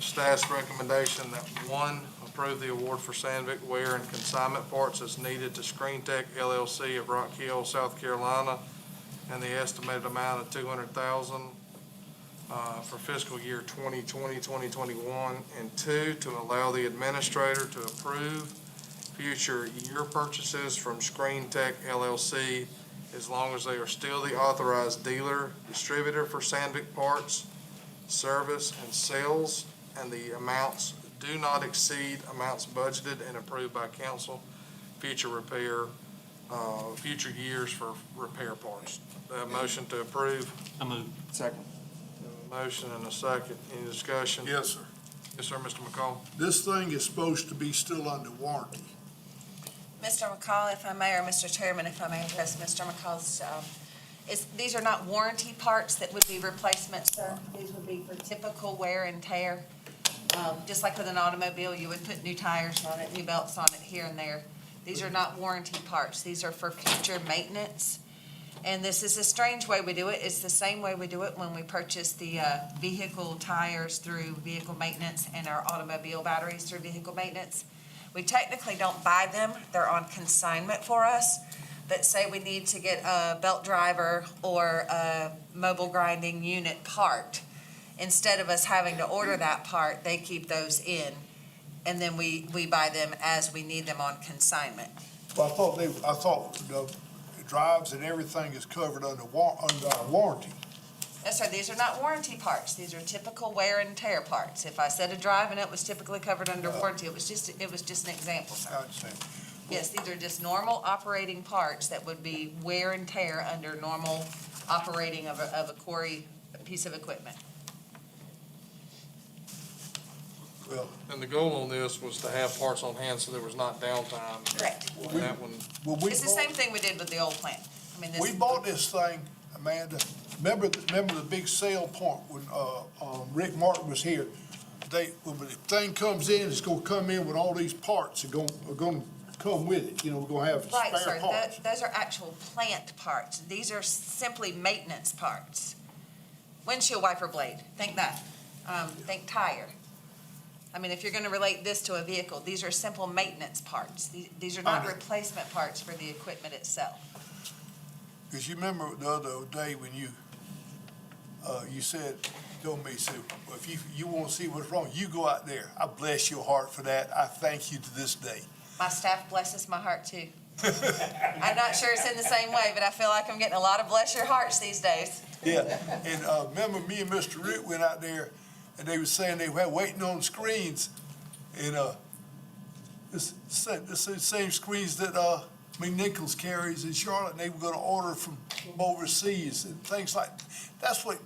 Staff's recommendation that 1, approve the award for Sandvik weir and consignment parts as needed to Screen Tech LLC of Rock Hill, South Carolina, and the estimated amount of $200,000 for fiscal year 2020, 2021. And 2, to allow the administrator to approve future year purchases from Screen Tech LLC as long as they are still the authorized dealer, distributor for Sandvik parts, service, and sales, and the amounts do not exceed amounts budgeted and approved by council, future years for repair parts. Motion to approve. I move. Second. Motion and a second. Any discussion? Yes, sir. Yes, sir, Mr. McCall. This thing is supposed to be still under warranty. Mr. McCall, if I may, or Mr. Chairman, if I may address Mr. McCall's, these are not warranty parts that would be replacements, sir. These would be for typical wear and tear. Just like with an automobile, you would put new tires on it, new belts on it here and there. These are not warranty parts. These are for future maintenance. And this is a strange way we do it. It's the same way we do it when we purchase the vehicle tires through vehicle maintenance and our automobile batteries through vehicle maintenance. We technically don't buy them. They're on consignment for us. But say we need to get a belt driver or a mobile grinding unit part. Instead of us having to order that part, they keep those in. And then we buy them as we need them on consignment. Well, I thought the drives and everything is covered under our warranty. No, sir, these are not warranty parts. These are typical wear and tear parts. If I said a drive and it was typically covered under warranty, it was just an example, sir. I understand. Yes, these are just normal operating parts that would be wear and tear under normal operating of a quarry piece of equipment. Well, And the goal on this was to have parts on hand so there was not downtime. Correct. On that one. It's the same thing we did with the old plant. I mean, We bought this thing, Amanda, remember the big sale point when, Rick Martin was here? When the thing comes in, it's gonna come in with all these parts are gonna come with it, we're gonna have right, spare sir, parts. those are actual plant parts. These are simply maintenance parts. Windshield wiper blade, think that. Think tire. I mean, if you're gonna relate this to a vehicle, these are simple maintenance parts. These are not replacement parts for the equipment itself. Cause you remember the other day when you told me, well, if you wanna see what's wrong, you go out there. I bless your heart for that. I thank you to this day. My staff blesses my heart too. I'm not sure it's in the same way, but I feel like I'm getting a lot of bless your hearts these days. Yeah, and, remember me and Mr. Rick went out there and they were saying they were waiting on screens and, this the same screens that, McNichols carries in Charlotte, and they were gonna order from overseas and things like, that's what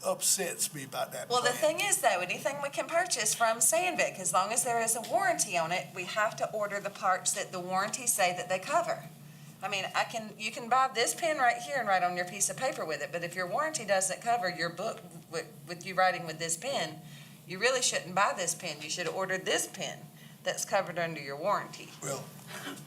upsets me about that Well, the plan. thing is though, anything we can purchase from Sandvik, as long as there is a warranty on it, we have to order the parts that the warranties say that they cover. I mean, you can buy this pen right here and write on your piece of paper with it, but if your warranty doesn't cover your book with you writing with this pen, you really shouldn't buy this pen. You should order this pen that's covered under your warranty. Well,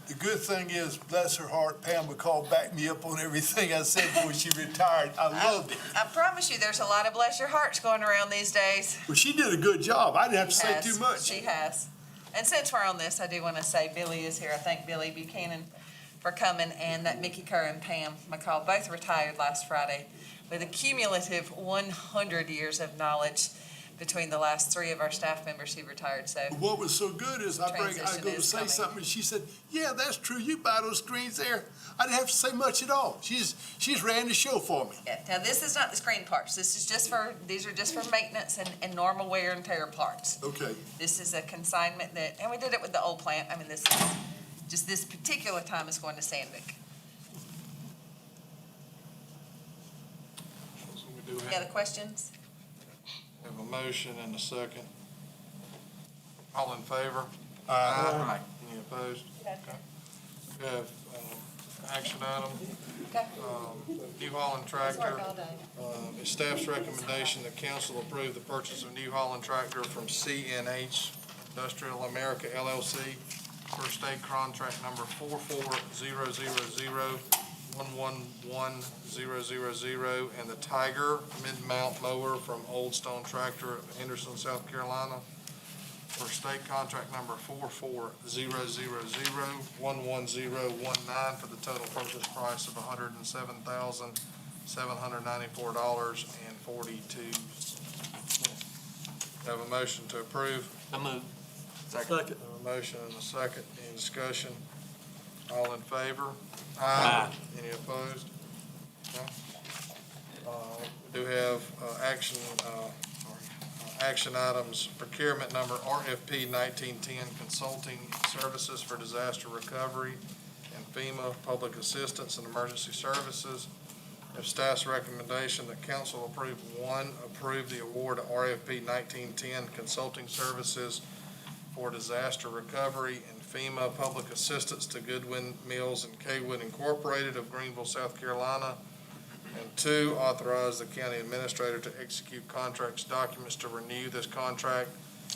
the good thing is, bless her heart, Pam McCall backed me up on everything I said when she retired. I loved it. I promise you, there's a lot of bless your hearts going around these days. Well, she did a good job. I didn't have to say too much. She has. And since we're on this, I do want to say Billy is here. I thank Billy Buchanan for coming, and that Mickey Kerr and Pam McCall both retired last Friday with a cumulative 100 years of knowledge between the last 3 of our staff members who retired. So What was so good is I go to say something, and she said, yeah, that's true. You buy those screens there. I didn't have to say much at all. She's ran the show for me. yeah, now this is not the screen parts. These are just for maintenance and normal wear and tear parts. Okay. This is a consignment and we did it with the old plant. I mean, this particular time is going to Sandvik. So we do Any other questions? have a motion and a second. All in favor? Aye. Any opposed? Okay. We have, action item, Okay. New Holland tractor. all day. It's staff's recommendation that council approve the purchase of New Holland tractor from Signage Industrial America LLC for state contract number 44000111000 and the Tiger mid-mount mower from Old Stone Tractor of Henderson, South Carolina for state contract number 44000111019 for the total purchase price of $107,794.42. Have a motion to approve. I move. Second. Have a motion and a second. Any discussion? All in favor? Aye. Any opposed? Okay. We do have action items, procurement number RFP 1910, consulting services for disaster recovery and FEMA, public assistance and emergency services. If staff's recommendation that council approve the award of RFP 1910, consulting services for disaster recovery and FEMA Public Assistance to Goodwin Mills and Kaywood Incorporated of Greenville, South Carolina. And 2, authorize the county administrator to execute contracts documents to renew this contract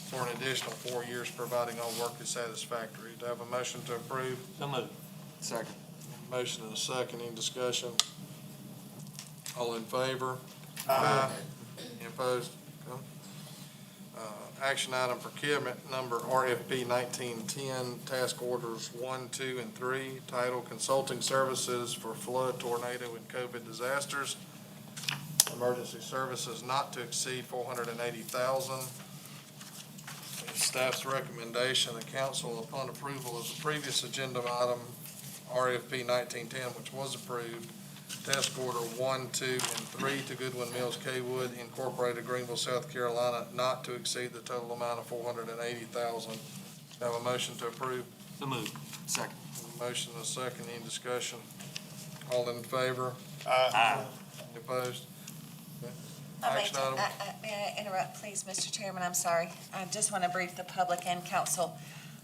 for an additional 4 years, providing all work is satisfactory. Do I have a motion to approve? So moved. Second. Motion and a second. Any discussion? All in favor? Aye. Any opposed? Okay. Action item procurement number RFP 1910, task orders 1, 2, and 3, title consulting services for flood, tornado, and COVID disasters. Emergency services not to exceed $480,000. Staff's recommendation, the council, upon approval of the previous agenda item, RFP 1910, which was approved, task order 1, 2, and 3 to Goodwin Mills Kaywood Incorporated, Greenville, South Carolina, not to exceed the total amount of $480,000. Have a motion to approve? So moved. Second. Motion and a second. Any discussion? All in favor? Aye. Any opposed? Okay. May Action item. I interrupt, please, Mr. Chairman? I'm sorry. I just want to brief the public and council.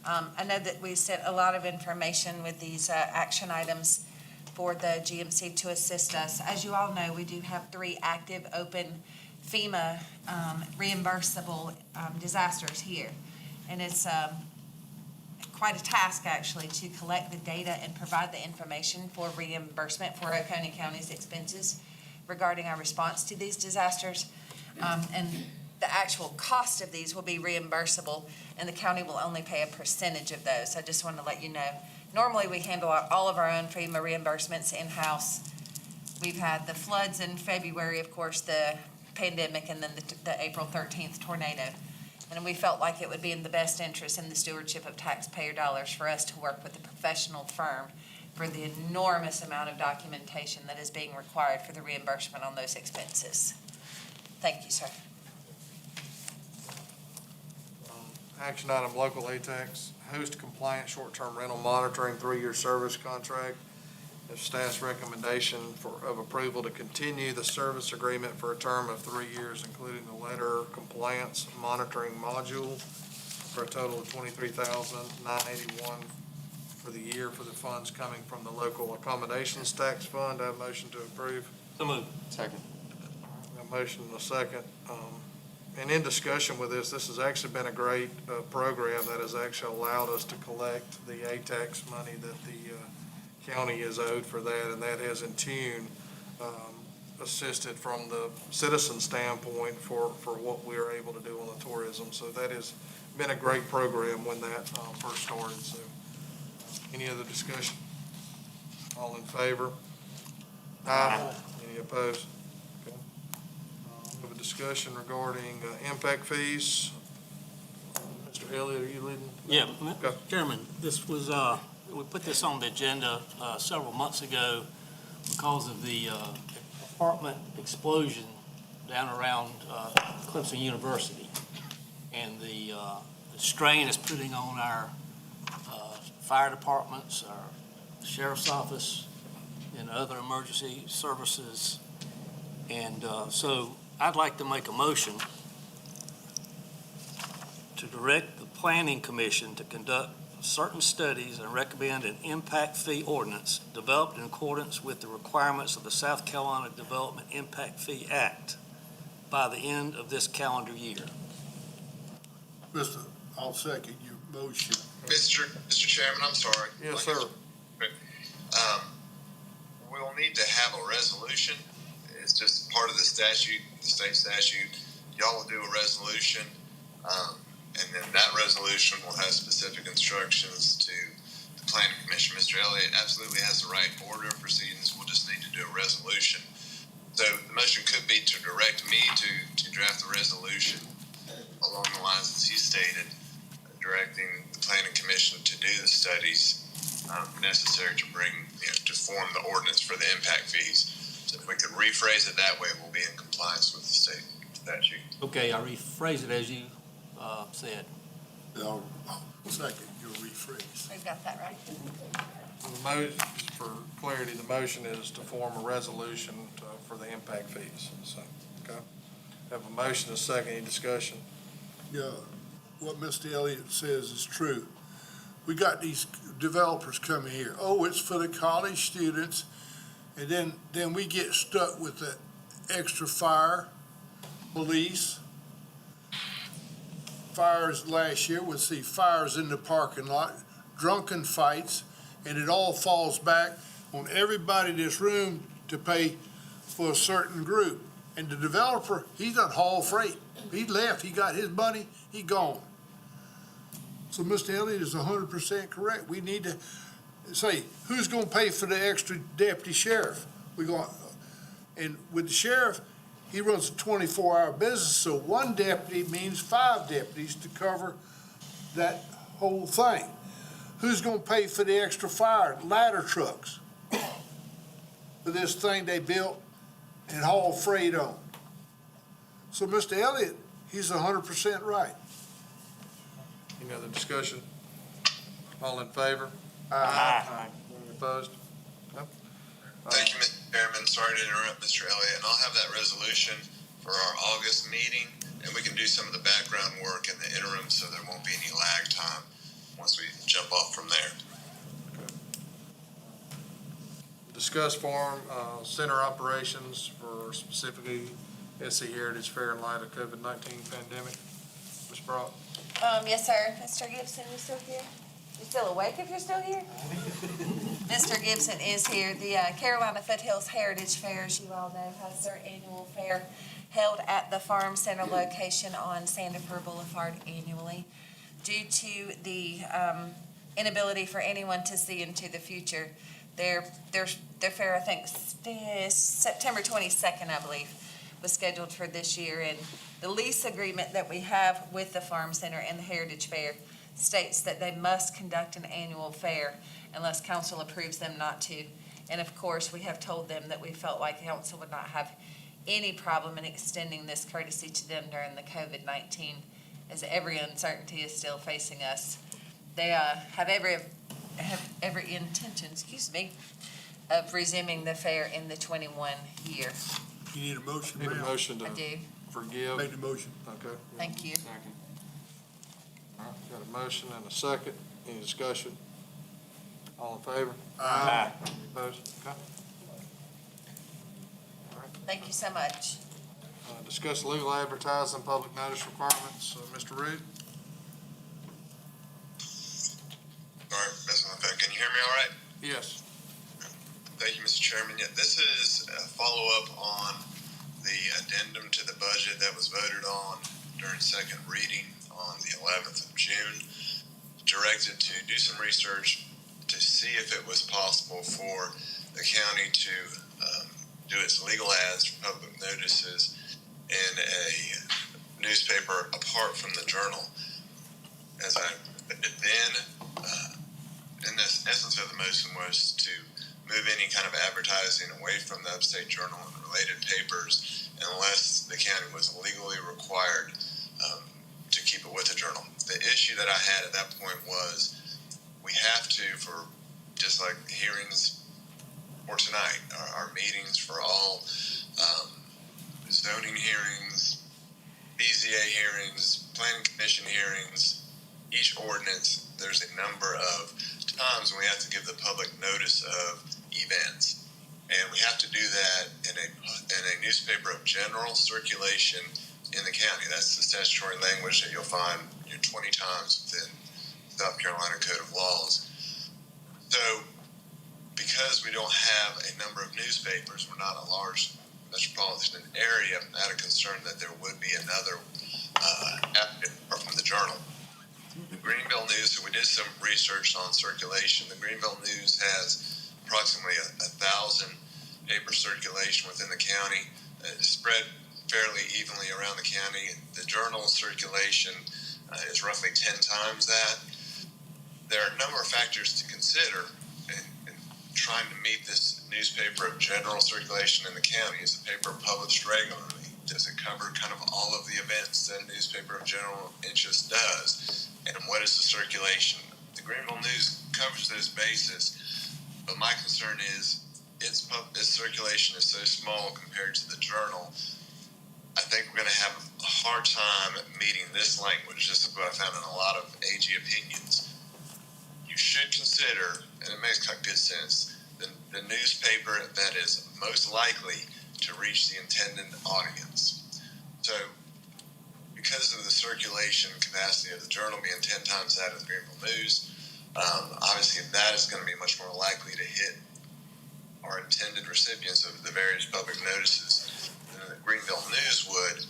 I know that we sent a lot of information with these action items for the GMC to assist us. As you all know, we do have 3 active open FEMA reimbursable disasters here. And it's quite a task, actually, to collect the data and provide the information for reimbursement for Oconee County's expenses regarding our response to these disasters. And the actual cost of these will be reimbursable, and the county will only pay a percentage of those. I just wanted to let you know. Normally, we handle all of our own FEMA reimbursements in-house. We've had the floods in February, of course, the pandemic, and then the April 13th tornado. And we felt like it would be in the best interest in the stewardship of taxpayer dollars for us to work with a professional firm for the enormous amount of documentation that is being required for the reimbursement on those expenses. Thank you, sir. Action item, local ATAX, host compliant short-term rental monitoring 3-year service contract. If staff's recommendation of approval to continue the service agreement for a term of 3 years, including the letter compliance monitoring module for a total of $23,981 for the year for the funds coming from the local accommodations tax fund. I have a motion to approve. So moved. Second. A motion and a second. And in discussion with this has actually been a great program that has actually allowed us to collect the ATAX money that the county is owed for that, and that has in tune assisted from the citizen standpoint for what we are able to do on the tourism. So that has been a great program when that first started. So any other discussion? All in favor? Aye. Any opposed? Okay. We have a discussion regarding impact fees. Mr. Elliott, are you leading? Yeah, Okay. Chairman, this was, we put this on the agenda several months ago because of the apartment explosion down around Clemson University. And the strain it's putting on our fire departments, our sheriff's office, and other emergency services. And so I'd like to make a motion to direct the Planning Commission to conduct certain studies and recommend an impact fee ordinance developed in accordance with the requirements of the South Carolina Development Impact Fee Act by the end of this calendar year. I'll second your motion. Mr. Chairman, I'm sorry. Yes, sir. We'll need to have a resolution. It's just part of the statute, the state statute. Y'all will do a resolution, and then that resolution will have specific instructions to the Planning Commission. Mr. Elliott absolutely has the right order of proceedings. We'll just need to do a resolution. So the motion could be to direct me to draft the resolution along the lines as he stated, directing the Planning Commission to do the studies necessary to bring, to form the ordinance for the impact fees. So if we could rephrase it that way, we'll be in compliance with the state statute. Okay, I rephrase it as you said. I'll second your rephrase. We've got that right. For clarity, the motion is to form a resolution for the impact fees. So, okay. Have a motion, a second, any discussion? Yeah, what Mr. Elliott says is true. we got these developers coming here. Oh, it's for the college students. And then we get stuck with the extra fire, police. Fires last year, we'll see fires in the parking lot, drunken fights, and it all falls back on everybody in this room to pay for a certain group. And the developer, he's done haul freight. He left, he got his money, he gone. So Mr. Elliott is 100% correct. We need to say, who's gonna pay for the extra deputy sheriff? And with the sheriff, he runs a 24-hour business, so one deputy means 5 deputies to cover that whole thing. Who's gonna pay for the extra fire ladder trucks for this thing they built and haul freight on? So Mr. Elliott, he's 100% right. Any other discussion? All in favor? Aye. Any opposed? No? Thank you, Mr. Chairman. Sorry to interrupt, Mr. Elliott, and I'll have that resolution for our August meeting, and we can do some of the background work in the interim so there won't be any lag time once we jump off from there. Discuss farm center operations for specifically SC Heritage Fair in light of COVID-19 pandemic. Ms. Brock? Yes, sir. Mr. Gibson, you still here? You still awake if you're still here? Mr. Gibson is here. The Carolina Foothills Heritage Fair, as you all know, has their annual fair held at the Farm Center location on Sandifer Boulevard annually. Due to the inability for anyone to see into the future, their fair, I think, is September 22nd, I believe, was scheduled for this year. And the lease agreement that we have with the Farm Center and the Heritage Fair states that they must conduct an annual fair unless council approves them not to. And of course, we have told them that we felt like council would not have any problem in extending this courtesy to them during the COVID-19, as every uncertainty is still facing us. They have every intention, of resuming the fair in the 21 year. You need a motion, Need a ma'am? motion to I do. forgive? Make the motion. Okay. Thank you. Second. All right, got a motion and a second. Any discussion? All in favor? Aye. Any opposed? Okay. Thank you so much. Discuss legal advertising, public notice requirements. Mr. Root? All right, messing with my phone. Can you hear me all right? Yes. Thank you, Mr. Chairman. Yeah, this is a follow-up on the addendum to the budget that was voted on during second reading on the 11th of June, directed to do some research to see if it was possible for the county to do its legal ads for public notices in a newspaper apart from the Journal. As I then, in the essence of the motion was to move any kind of advertising away from the Upstate Journal and related papers unless the county was legally required to keep it with the Journal. The issue that I had at that point was we have to, for just like hearings for tonight, our meetings for all zoning hearings, BZA hearings, planning commission hearings, each ordinance, there's a number of times when we have to give the public notice of events. And we have to do that in a newspaper of general circulation in the county. That's the statutory language that you'll find 20 times within South Carolina Code of Laws. So, because we don't have a number of newspapers, we're not a large metropolitan area, I had a concern that there would be another applicant from the Journal. The Greenville News, so we did some research on circulation. The Greenville News has approximately 1,000 paper circulation within the county. It's spread fairly evenly around the county. The Journal circulation is roughly 10 times that. There are a number of factors to consider in trying to meet this newspaper of general circulation in the county. Is the paper published regularly? Does it cover kind of all of the events that a newspaper of general interest does? And what is the circulation? The Greenville News covers those bases, but my concern is its circulation is so small compared to the Journal. I think we're going to have a hard time meeting this language. This is what I found in a lot of AG opinions. you should consider, and it makes good sense, the newspaper that is most likely to reach the intended audience. So, because of the circulation capacity of the Journal being 10 times that of the Greenville News, obviously that is going to be much more likely to hit our intended recipients of the various public notices than the Greenville News would.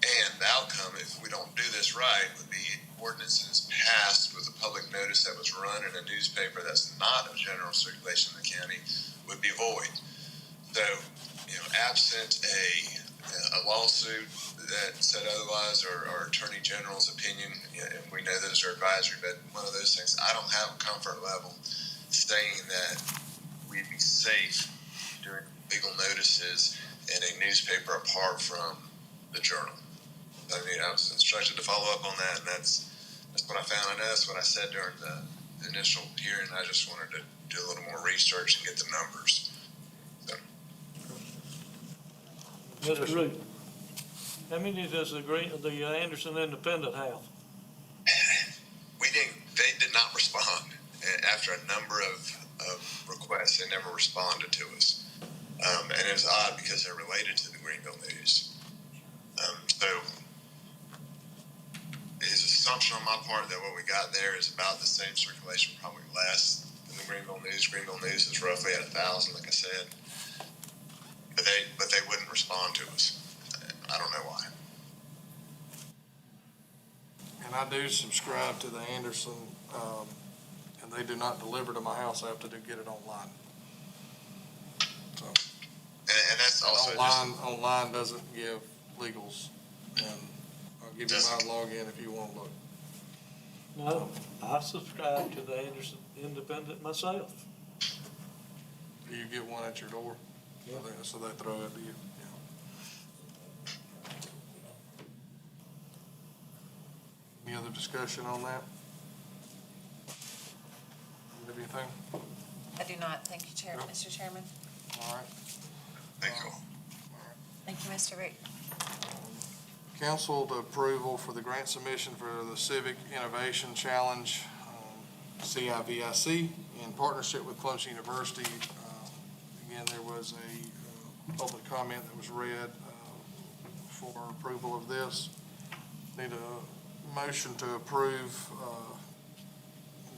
And the outcome, if we don't do this right, would be ordinances passed with a public notice that was run in a newspaper that's not of general circulation in the county would be void. So, absent a lawsuit that said otherwise, or Attorney General's opinion, and we know those are advisory, but one of those things, I don't have a comfort level saying that we'd be safe doing legal notices in a newspaper apart from the Journal. I mean, I was instructed to follow up on that, and that's what I found. I know that's what I said during the initial hearing. I just wanted to do a little more research and get the numbers. So. Mr. Root, how many does the Anderson Independent have? They did not respond after a number of requests. They never responded to us. And it was odd because they're related to the Greenville News. So his assumption on my part that what we got there is about the same circulation, probably less than the Greenville News. Greenville News is roughly at 1,000, like I said. But they wouldn't respond to us. I don't know why. And I do subscribe to the Anderson, and they do not deliver to my house. I have to get it online. So. And that's also Online doesn't give legals, and I'll give you my login if you want to look. No, I subscribe to the Anderson Independent myself. Do you get one at your door? Yeah. So they throw it to you? Yeah. Any other discussion on that? Have anything? I do not. Thank you, Nope. Mr. Chairman. All right. Thank you. Thank you, Mr. Root. Council, the approval for the grant submission for the Civic Innovation Challenge, CIVIC, in partnership with Clemson University. Again, there was a public comment that was read for approval of this. Need a motion to approve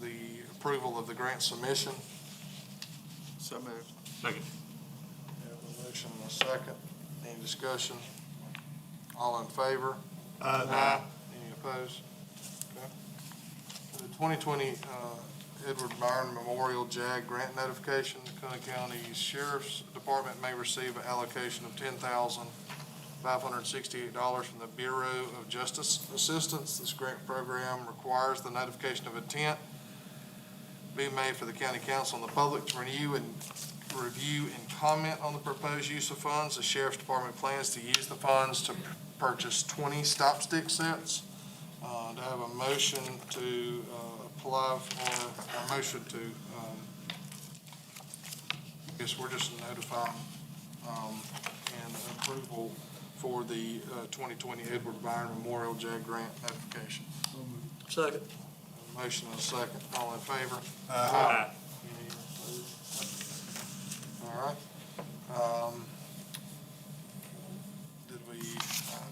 the approval of the grant submission. So moved. Second. We have a motion and a second. Any discussion? All in favor? Aye. Any opposed? Okay. The 2020 Edward Byron Memorial JAG grant notification, the County County Sheriff's Department may receive an allocation of $10,568 from the Bureau of Justice Assistance. This grant program requires the notification of intent be made for the county council and the public to review and comment on the proposed use of funds. The Sheriff's Department plans to use the funds to purchase 20 stop stick sets. To have a motion to apply for, a motion to, I guess we're just notifying and approval for the 2020 Edward Byron Memorial JAG grant notification. Second. Motion and a second. All in favor? Aye. Any opposed? All right. Did we,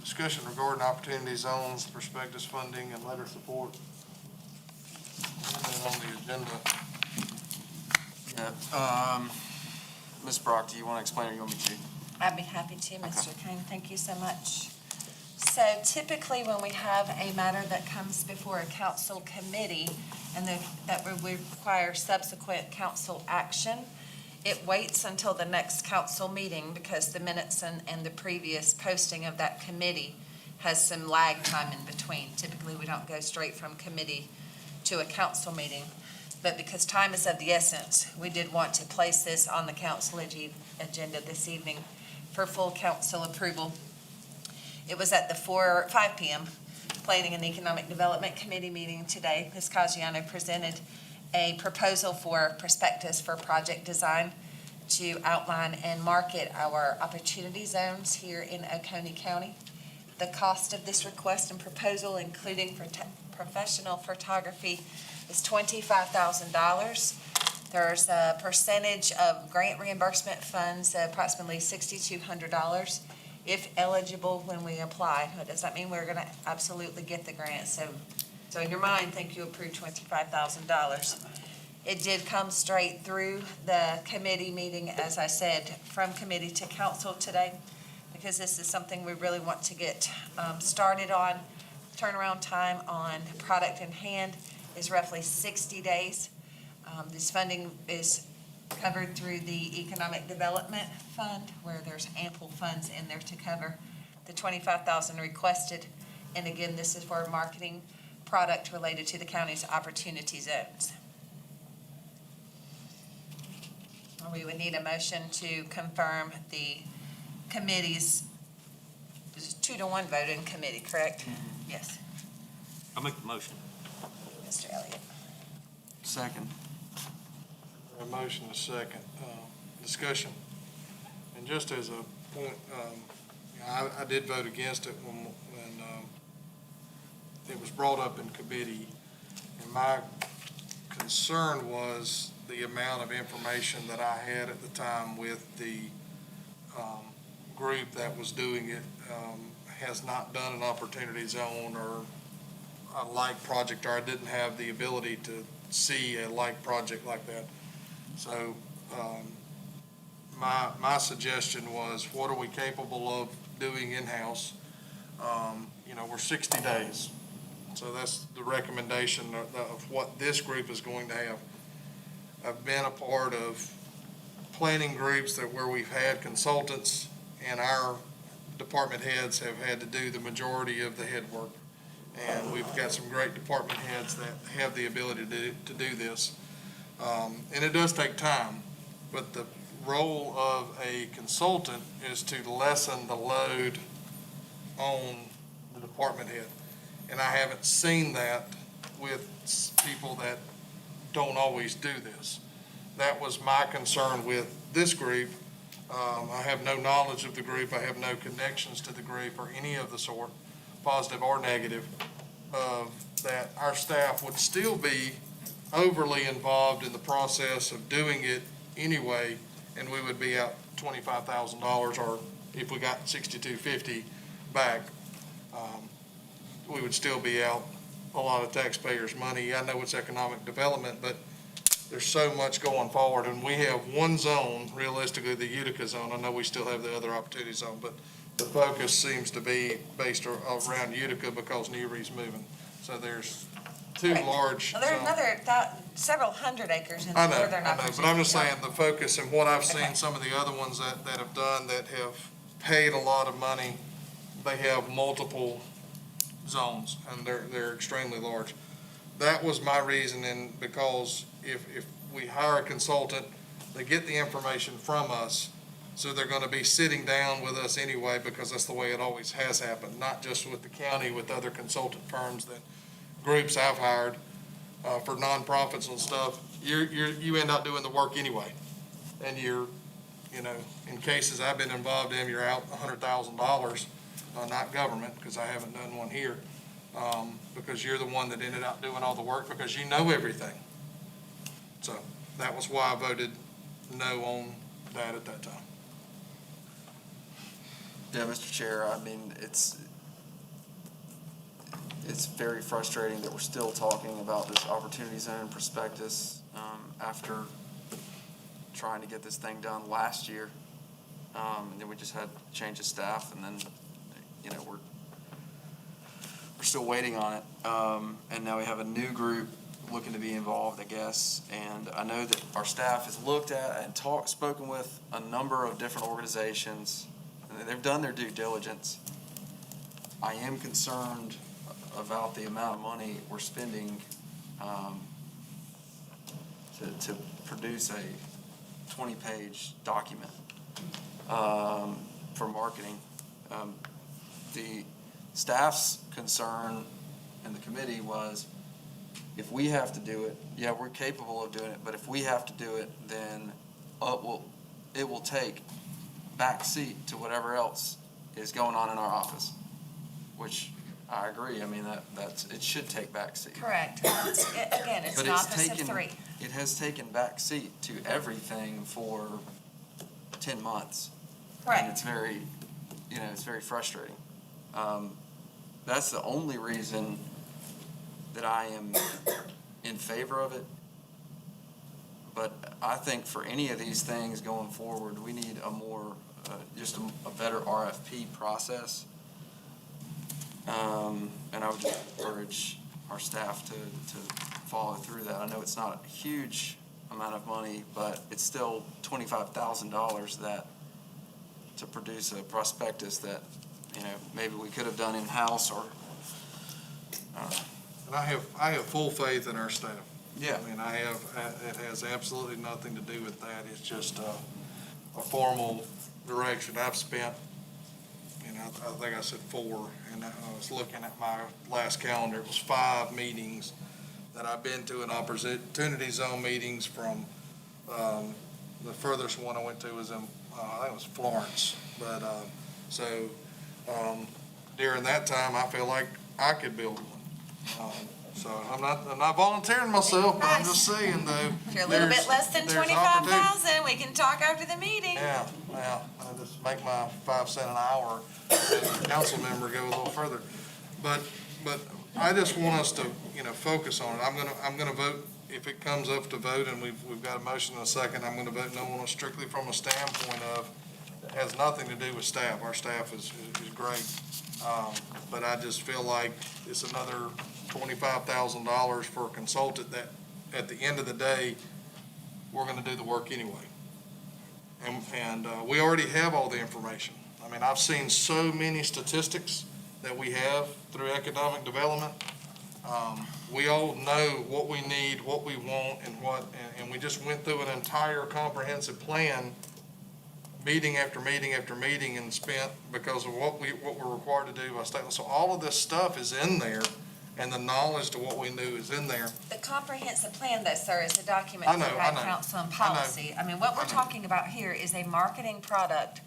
discussion regarding opportunity zones, prospectus funding, and letter support? Anything on the agenda? Yeah, Ms. Brock, do you want to explain or you want me to? I'd be happy to, Mr. Kane. Thank you so much. So typically, when we have a matter that comes before a council committee and that would require subsequent council action, it waits until the next council meeting because the minutes and the previous posting of that committee has some lag time in between. Typically, we don't go straight from committee to a council meeting. But because time is of the essence, we did want to place this on the council agenda this evening for full council approval. It was at the 5 p.m. Planning and Economic Development Committee meeting today. Ms. Caggiano presented a proposal for prospectus for project design to outline and market our opportunity zones here in Oconee County. The cost of this request and proposal, including professional photography, is $25,000. There's a percentage of grant reimbursement funds, approximately $6,200, if eligible when we apply. Does that mean we're gonna absolutely get the grant? So in your mind, think you approved $25,000. It did come straight through the committee meeting, as I said, from committee to council today, because this is something we really want to get started on. Turnaround time on product in hand is roughly 60 days. This funding is covered through the Economic Development Fund, where there's ample funds in there to cover the $25,000 requested. And again, this is for marketing product related to the county's opportunity zones. We would need a motion to confirm the committee's, there's a 2-to-1 vote in committee, correct? Yes. I'll make the motion. Mr. Elliott. Second. A motion, a second. Discussion. And just as a point, I did vote against it when it was brought up in committee. And my concern was the amount of information that I had at the time with the group that was doing it, has not done an opportunity zone or a like project, or I didn't have the ability to see a like project like that. So my suggestion was, what are we capable of doing in-house? We're 60 days. So that's the recommendation of what this group is going to have. I've been a part of planning groups where we've had consultants, and our department heads have had to do the majority of the head work. And we've got some great department heads that have the ability to do this. And it does take time, but the role of a consultant is to lessen the load on the department head. And I haven't seen that with people that don't always do this. That was my concern with this group. I have no knowledge of the group. I have no connections to the group or any of the sort, positive or negative, that our staff would still be overly involved in the process of doing it anyway, and we would be out $25,000, or if we got $6,250 back, we would still be out a lot of taxpayers' money. I know it's economic development, but there's so much going forward, and we have one zone, realistically, the Utica zone. I know we still have the other opportunity zone, but the focus seems to be based around Utica because Newry's moving. So there's two large Well, there's zones. another several hundred acres in the I know, northern but I'm opportunity just saying zone. the focus and what I've Okay. seen some of the other ones that have done, that have paid a lot of money, they have multiple zones, and they're extremely large. That was my reasoning, because if we hire a consultant, they get the information from us, so they're gonna be sitting down with us anyway, because that's the way it always has happened, not just with the county, with other consultant firms, that groups I've hired for nonprofits and stuff. You end up doing the work anyway, and in cases I've been involved in, you're out $100,000, not government, because I haven't done one here, because you're the one that ended up doing all the work, because you know everything. So that was why I voted no on that at that time. Yeah, Mr. Chair, I mean, it's very frustrating that we're still talking about this opportunity zone prospectus after trying to get this thing done last year. And then we just had change of staff, and then, we're still waiting on it. And now we have a new group looking to be involved, I guess. And I know that our staff has looked at and spoken with a number of different organizations, and they've done their due diligence. I am concerned about the amount of money we're spending to produce a 20-page document for marketing. The staff's concern in the committee was, if we have to do it, yeah, we're capable of doing it, but if we have to do it, then it will take backseat to whatever else is going on in our office, which I agree. I mean, it should take backseat. Correct. Again, it's But an it's office of taken, three. it has taken backseat to everything for 10 months. And Correct. it's very, it's very frustrating. That's the only reason that I am in favor of it. But I think for any of these things going forward, we need a more, just a better RFP process. And I would just encourage our staff to follow through that. I know it's not a huge amount of money, but it's still $25,000 to produce a prospectus that, maybe we could have done in-house or, And I have full faith in our staff. Yeah. I mean, it has absolutely nothing to do with that. It's just a formal direction. I've spent, I think I said 4, and I was looking at my last calendar. It was 5 meetings that I've been to, and opportunity zone meetings from, the furthest one I went to was in, I think it was Florence. But, during that time, I feel like I could build one. So I'm not volunteering myself, but I'm just saying though. If you're a little bit less than there's 25,000, we can talk after the meeting. Yeah, I just make my 5 cents an hour, and the council member go a little further. But I just want us to, focus on it. I'm gonna vote, if it comes up to vote, and we've got a motion and a second, I'm gonna vote no on it strictly from a standpoint of, it has nothing to do with staff. Our staff is great. But I just feel like it's another $25,000 for a consultant that, at the end of the day, we're gonna do the work anyway. And we already have all the information. I mean, I've seen so many statistics that we have through economic development. We all know what we need, what we want, and we just went through an entire comprehensive plan, meeting after meeting after meeting, and spent, because of what we're required to do by state. So all of this stuff is in there, and the knowledge to what we knew is in there. The comprehensive plan, though, sir, is a document I for know, I guide know. council and policy. I mean, what we're I know. talking about here is a marketing product,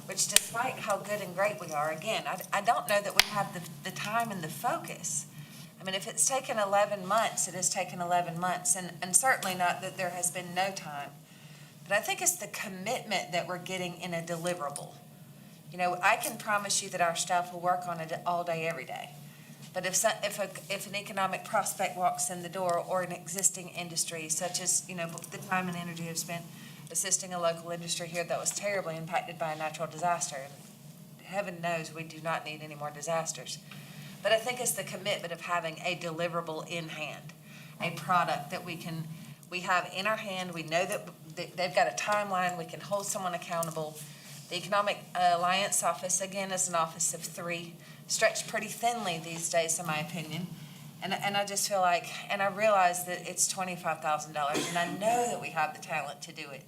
which despite how good and great we are, again, I don't know that we have the time and the focus. I mean, if it's taken 11 months, it has taken 11 months, and certainly not that there has been no time. But I think it's the commitment that we're getting in a deliverable. I can promise you that our staff will work on it all day, every day. But if an economic prospect walks in the door, or an existing industry, such as, the time and energy I've spent assisting a local industry here that was terribly impacted by a natural disaster, and heaven knows we do not need any more disasters. But I think it's the commitment of having a deliverable in hand, a product that we have in our hand. We know that they've got a timeline, we can hold someone accountable. The Economic Alliance office, again, is an office of 3, stretched pretty thinly these days, in my opinion. And I just feel like, and I realize that it's $25,000, and I know that we have the talent to do it.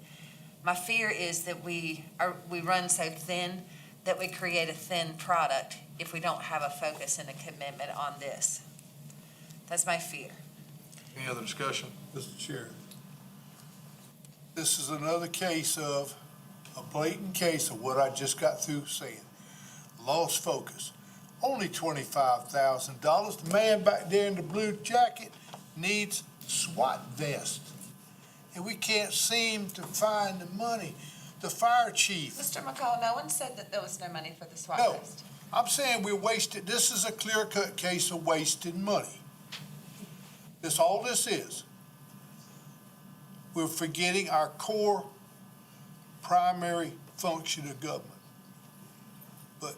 My fear is that we run so thin that we create a thin product if we don't have a focus and a commitment on this. That's my fear. Any other discussion? Mr. Chair, this is another case of, a blatant case of what I just got through saying. Lost focus. Only $25,000. The man back there in the blue jacket needs SWAT vest. And we can't seem to find the money. The fire chief. Mr. McCall, no one said that there was no money for the SWAT No, vest. I'm saying we're wasted. This is a clear-cut case of wasted money. That's all this is. We're forgetting our core primary function of government. But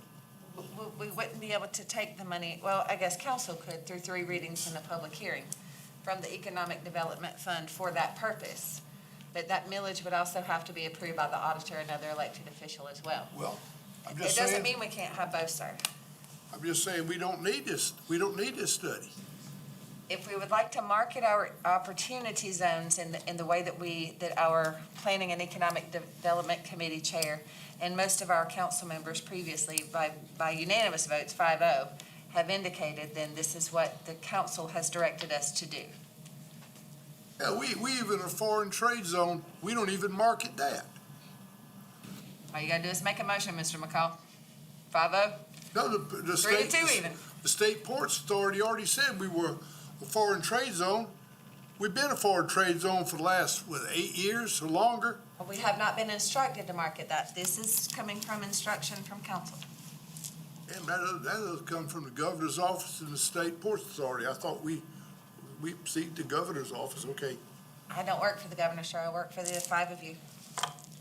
We wouldn't be able to take the money, well, I guess council could through 3 readings and a public hearing from the Economic Development Fund for that purpose. But that millage would also have to be approved by the auditor and other elected official as well. well, I'm It just doesn't saying, mean we can't have both, sir. I'm just saying we don't need this. We don't need this study. If we would like to market our opportunity zones in the way that our Planning and Economic Development Committee Chair and most of our council members previously, by unanimous votes, 5-0, have indicated, then this is what the council has directed us to do. Yeah, we even a foreign trade zone, we don't even market that. All you gotta do is make a motion, Mr. McCall. 5-0, No, the 3-2 state, even. The State Ports Authority already said we were a foreign trade zone. We've been a foreign trade zone for the last, 8 years or longer? Well, we have not been instructed to market that. This is coming from instruction from council. And that does come from the governor's office and the State Ports Authority. I thought we seek the governor's office, okay. I don't work for the governor, sir. I work for the 5 of you.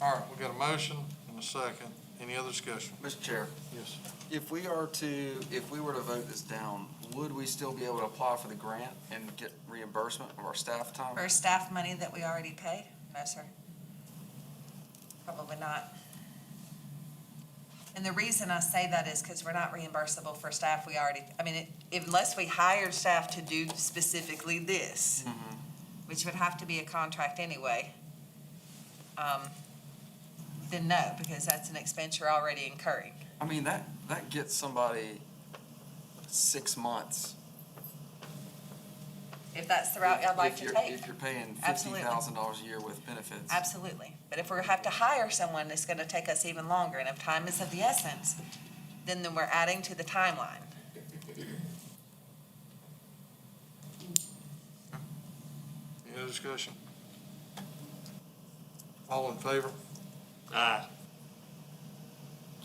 All right, we got a motion and a second. Any other discussion? Mr. Chair, Yes. if we were to vote this down, would we still be able to apply for the grant and get reimbursement of our staff time? For staff money that we already paid? No, sir. Probably not. And the reason I say that is because we're not reimbursable for staff we already, unless we hired staff to do specifically this, which would have to be a contract anyway, then no, because that's an expense you're already incurring. I mean, that gets somebody 6 months. If that's the route I'd like to take. If you're paying Absolutely. $50,000 a year with benefits. Absolutely. But if we have to hire someone, it's gonna take us even longer, and if time is of the essence, then we're adding to the timeline. Any other discussion? All in favor? Aye.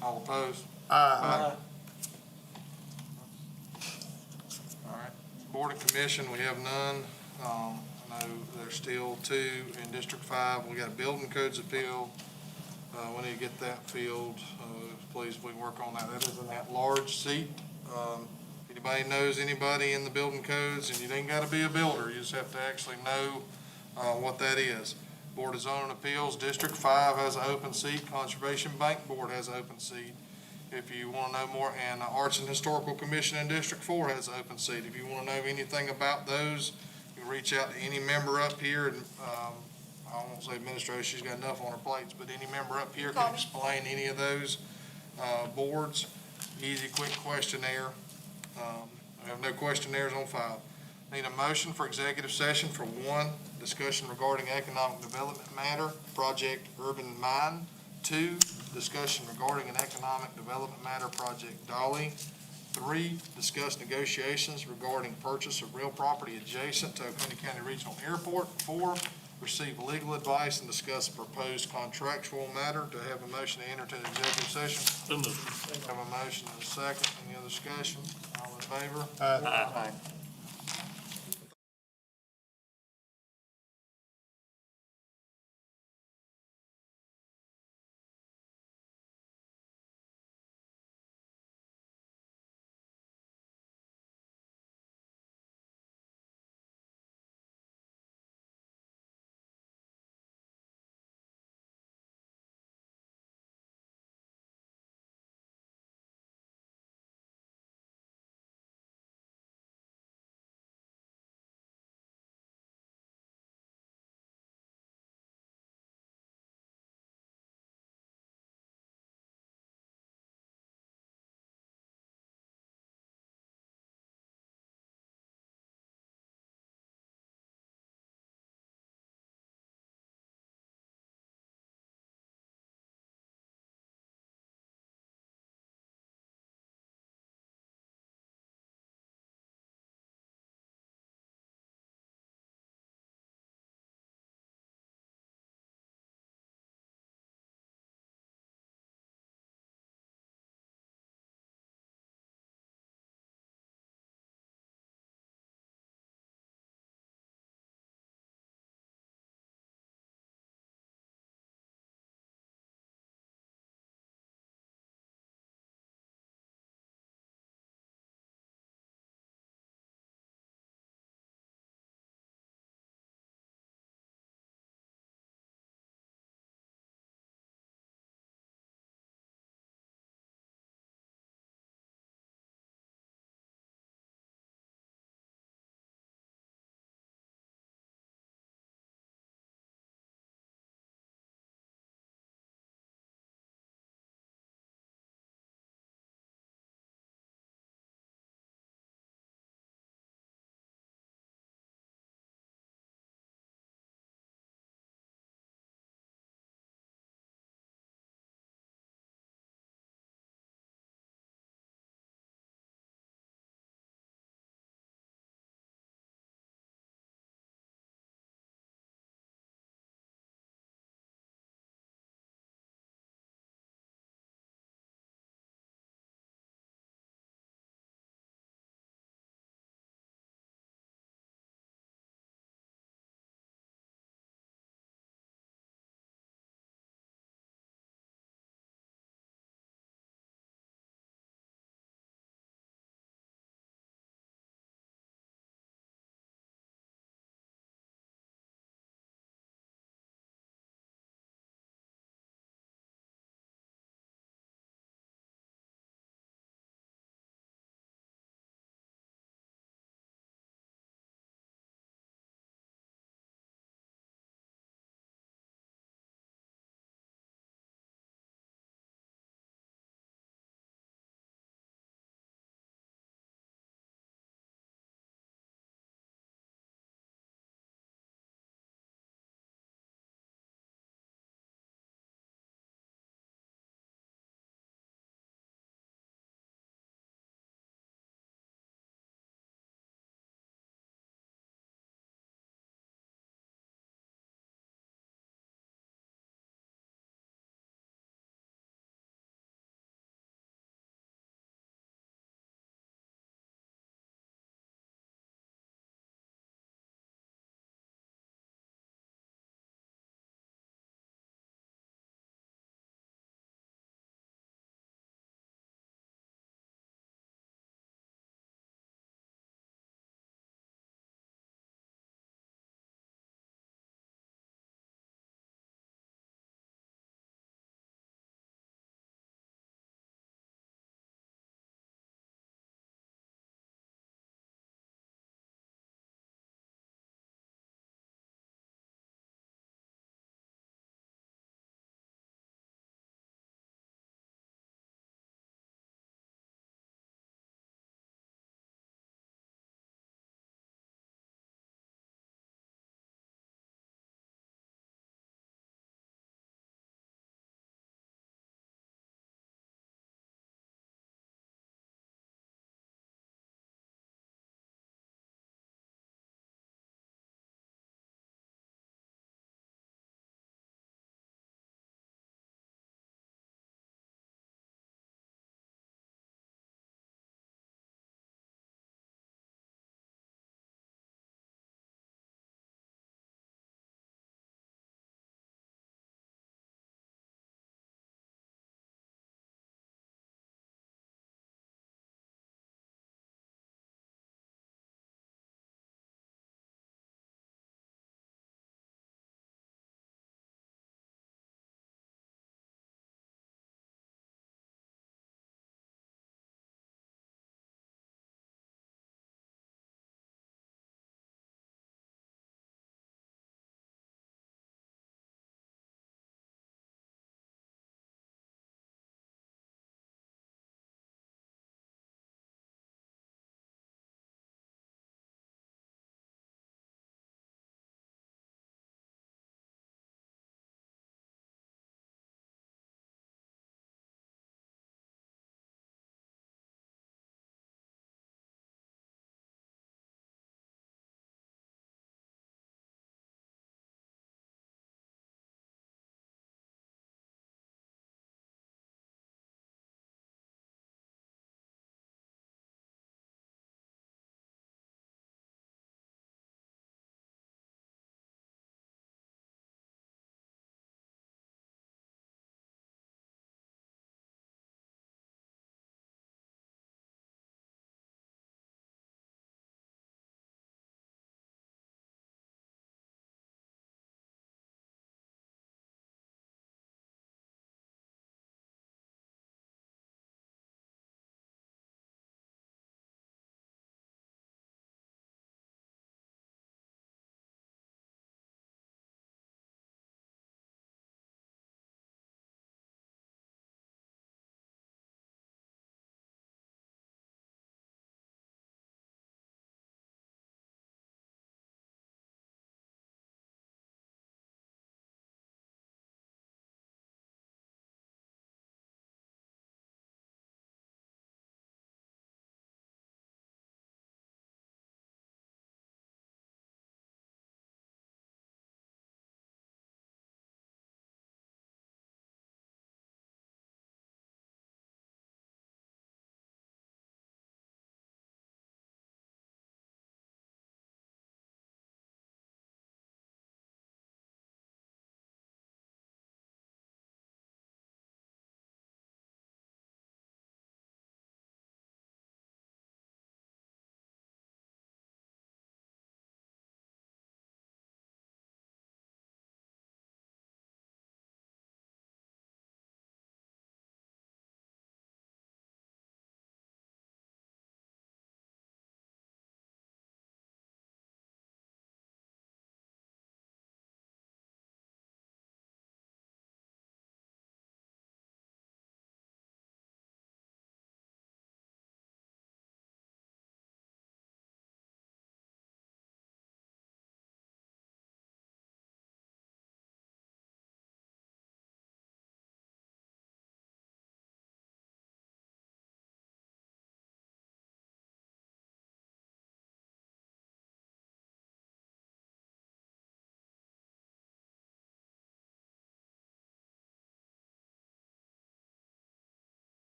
All opposed? Aye. All right. Board and Commission, we have none. I know there's still 2 in District 5. We got a building codes appeal. We need to get that filled. Please, we work on that. That is in that large seat. If anybody knows anybody in the building codes, and you ain't got to be a builder, you just have to actually know what that is. Board of Zoning Appeals, District 5 has an open seat. Conservation Bank Board has an open seat. If you want to know more, and the Arts and Historical Commission in District 4 has an open seat. If you want to know anything about those, you can reach out to any member up here, and I won't say administrator, she's got enough on her plates, but any member up here can explain any of those boards. Easy, quick questionnaire. I have no questionnaires on file. Need a motion for executive session for 1, discussion regarding economic development matter, Project Urban Mine. 2, discussion regarding an economic development matter, Project Dolly. 3, discuss negotiations regarding purchase of real property adjacent to Oconee County Regional Airport. 4, receive legal advice and discuss a proposed contractual matter. To have a motion to enter into executive session. So moved. Have a motion and a second. Any other discussion? All in favor? Aye.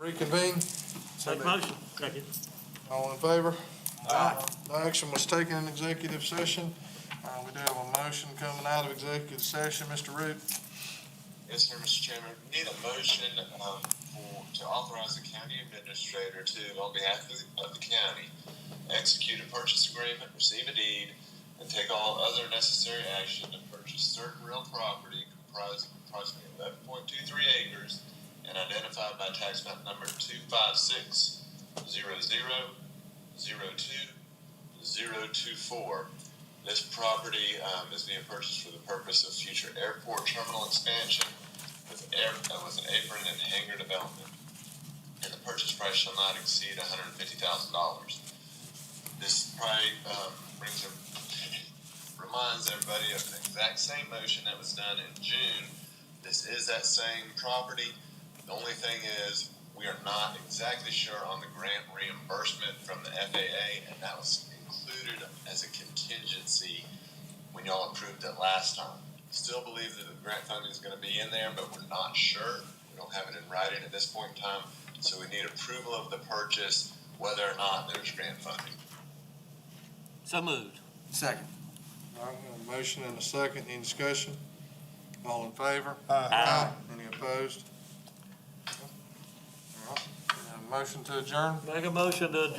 Reconvene. Make a motion. Second. All in favor? Aye. No action was taken in executive session. We do have a motion coming out of executive session. Mr. Root? Yes, sir, Mr. Chairman. Need a motion to authorize the county administrator to, on behalf of the county, execute a purchase agreement, receive a deed, and take all other necessary action to purchase certain real property comprising approximately 11.23 acres and identified by tax map number 256-00-02-024. This property is being purchased for the purpose of future airport terminal expansion with an apron and hangar development. And the purchase price shall not exceed $150,000. This probably reminds everybody of the exact same motion that was done in June. This is that same property. The only thing is, we are not exactly sure on the grant reimbursement from the FAA, and that was included as a contingency when y'all approved it last time. Still believe that the grant funding is going to be in there, but we're not sure. We don't have it in writing at this point in time, so we need approval of the purchase, whether or not there's grant funding. So moved. Second. All right, we have a motion and a second. Any discussion? All in favor? Aye. Any opposed? All right. We have a motion to adjourn. Make a motion to adjourn.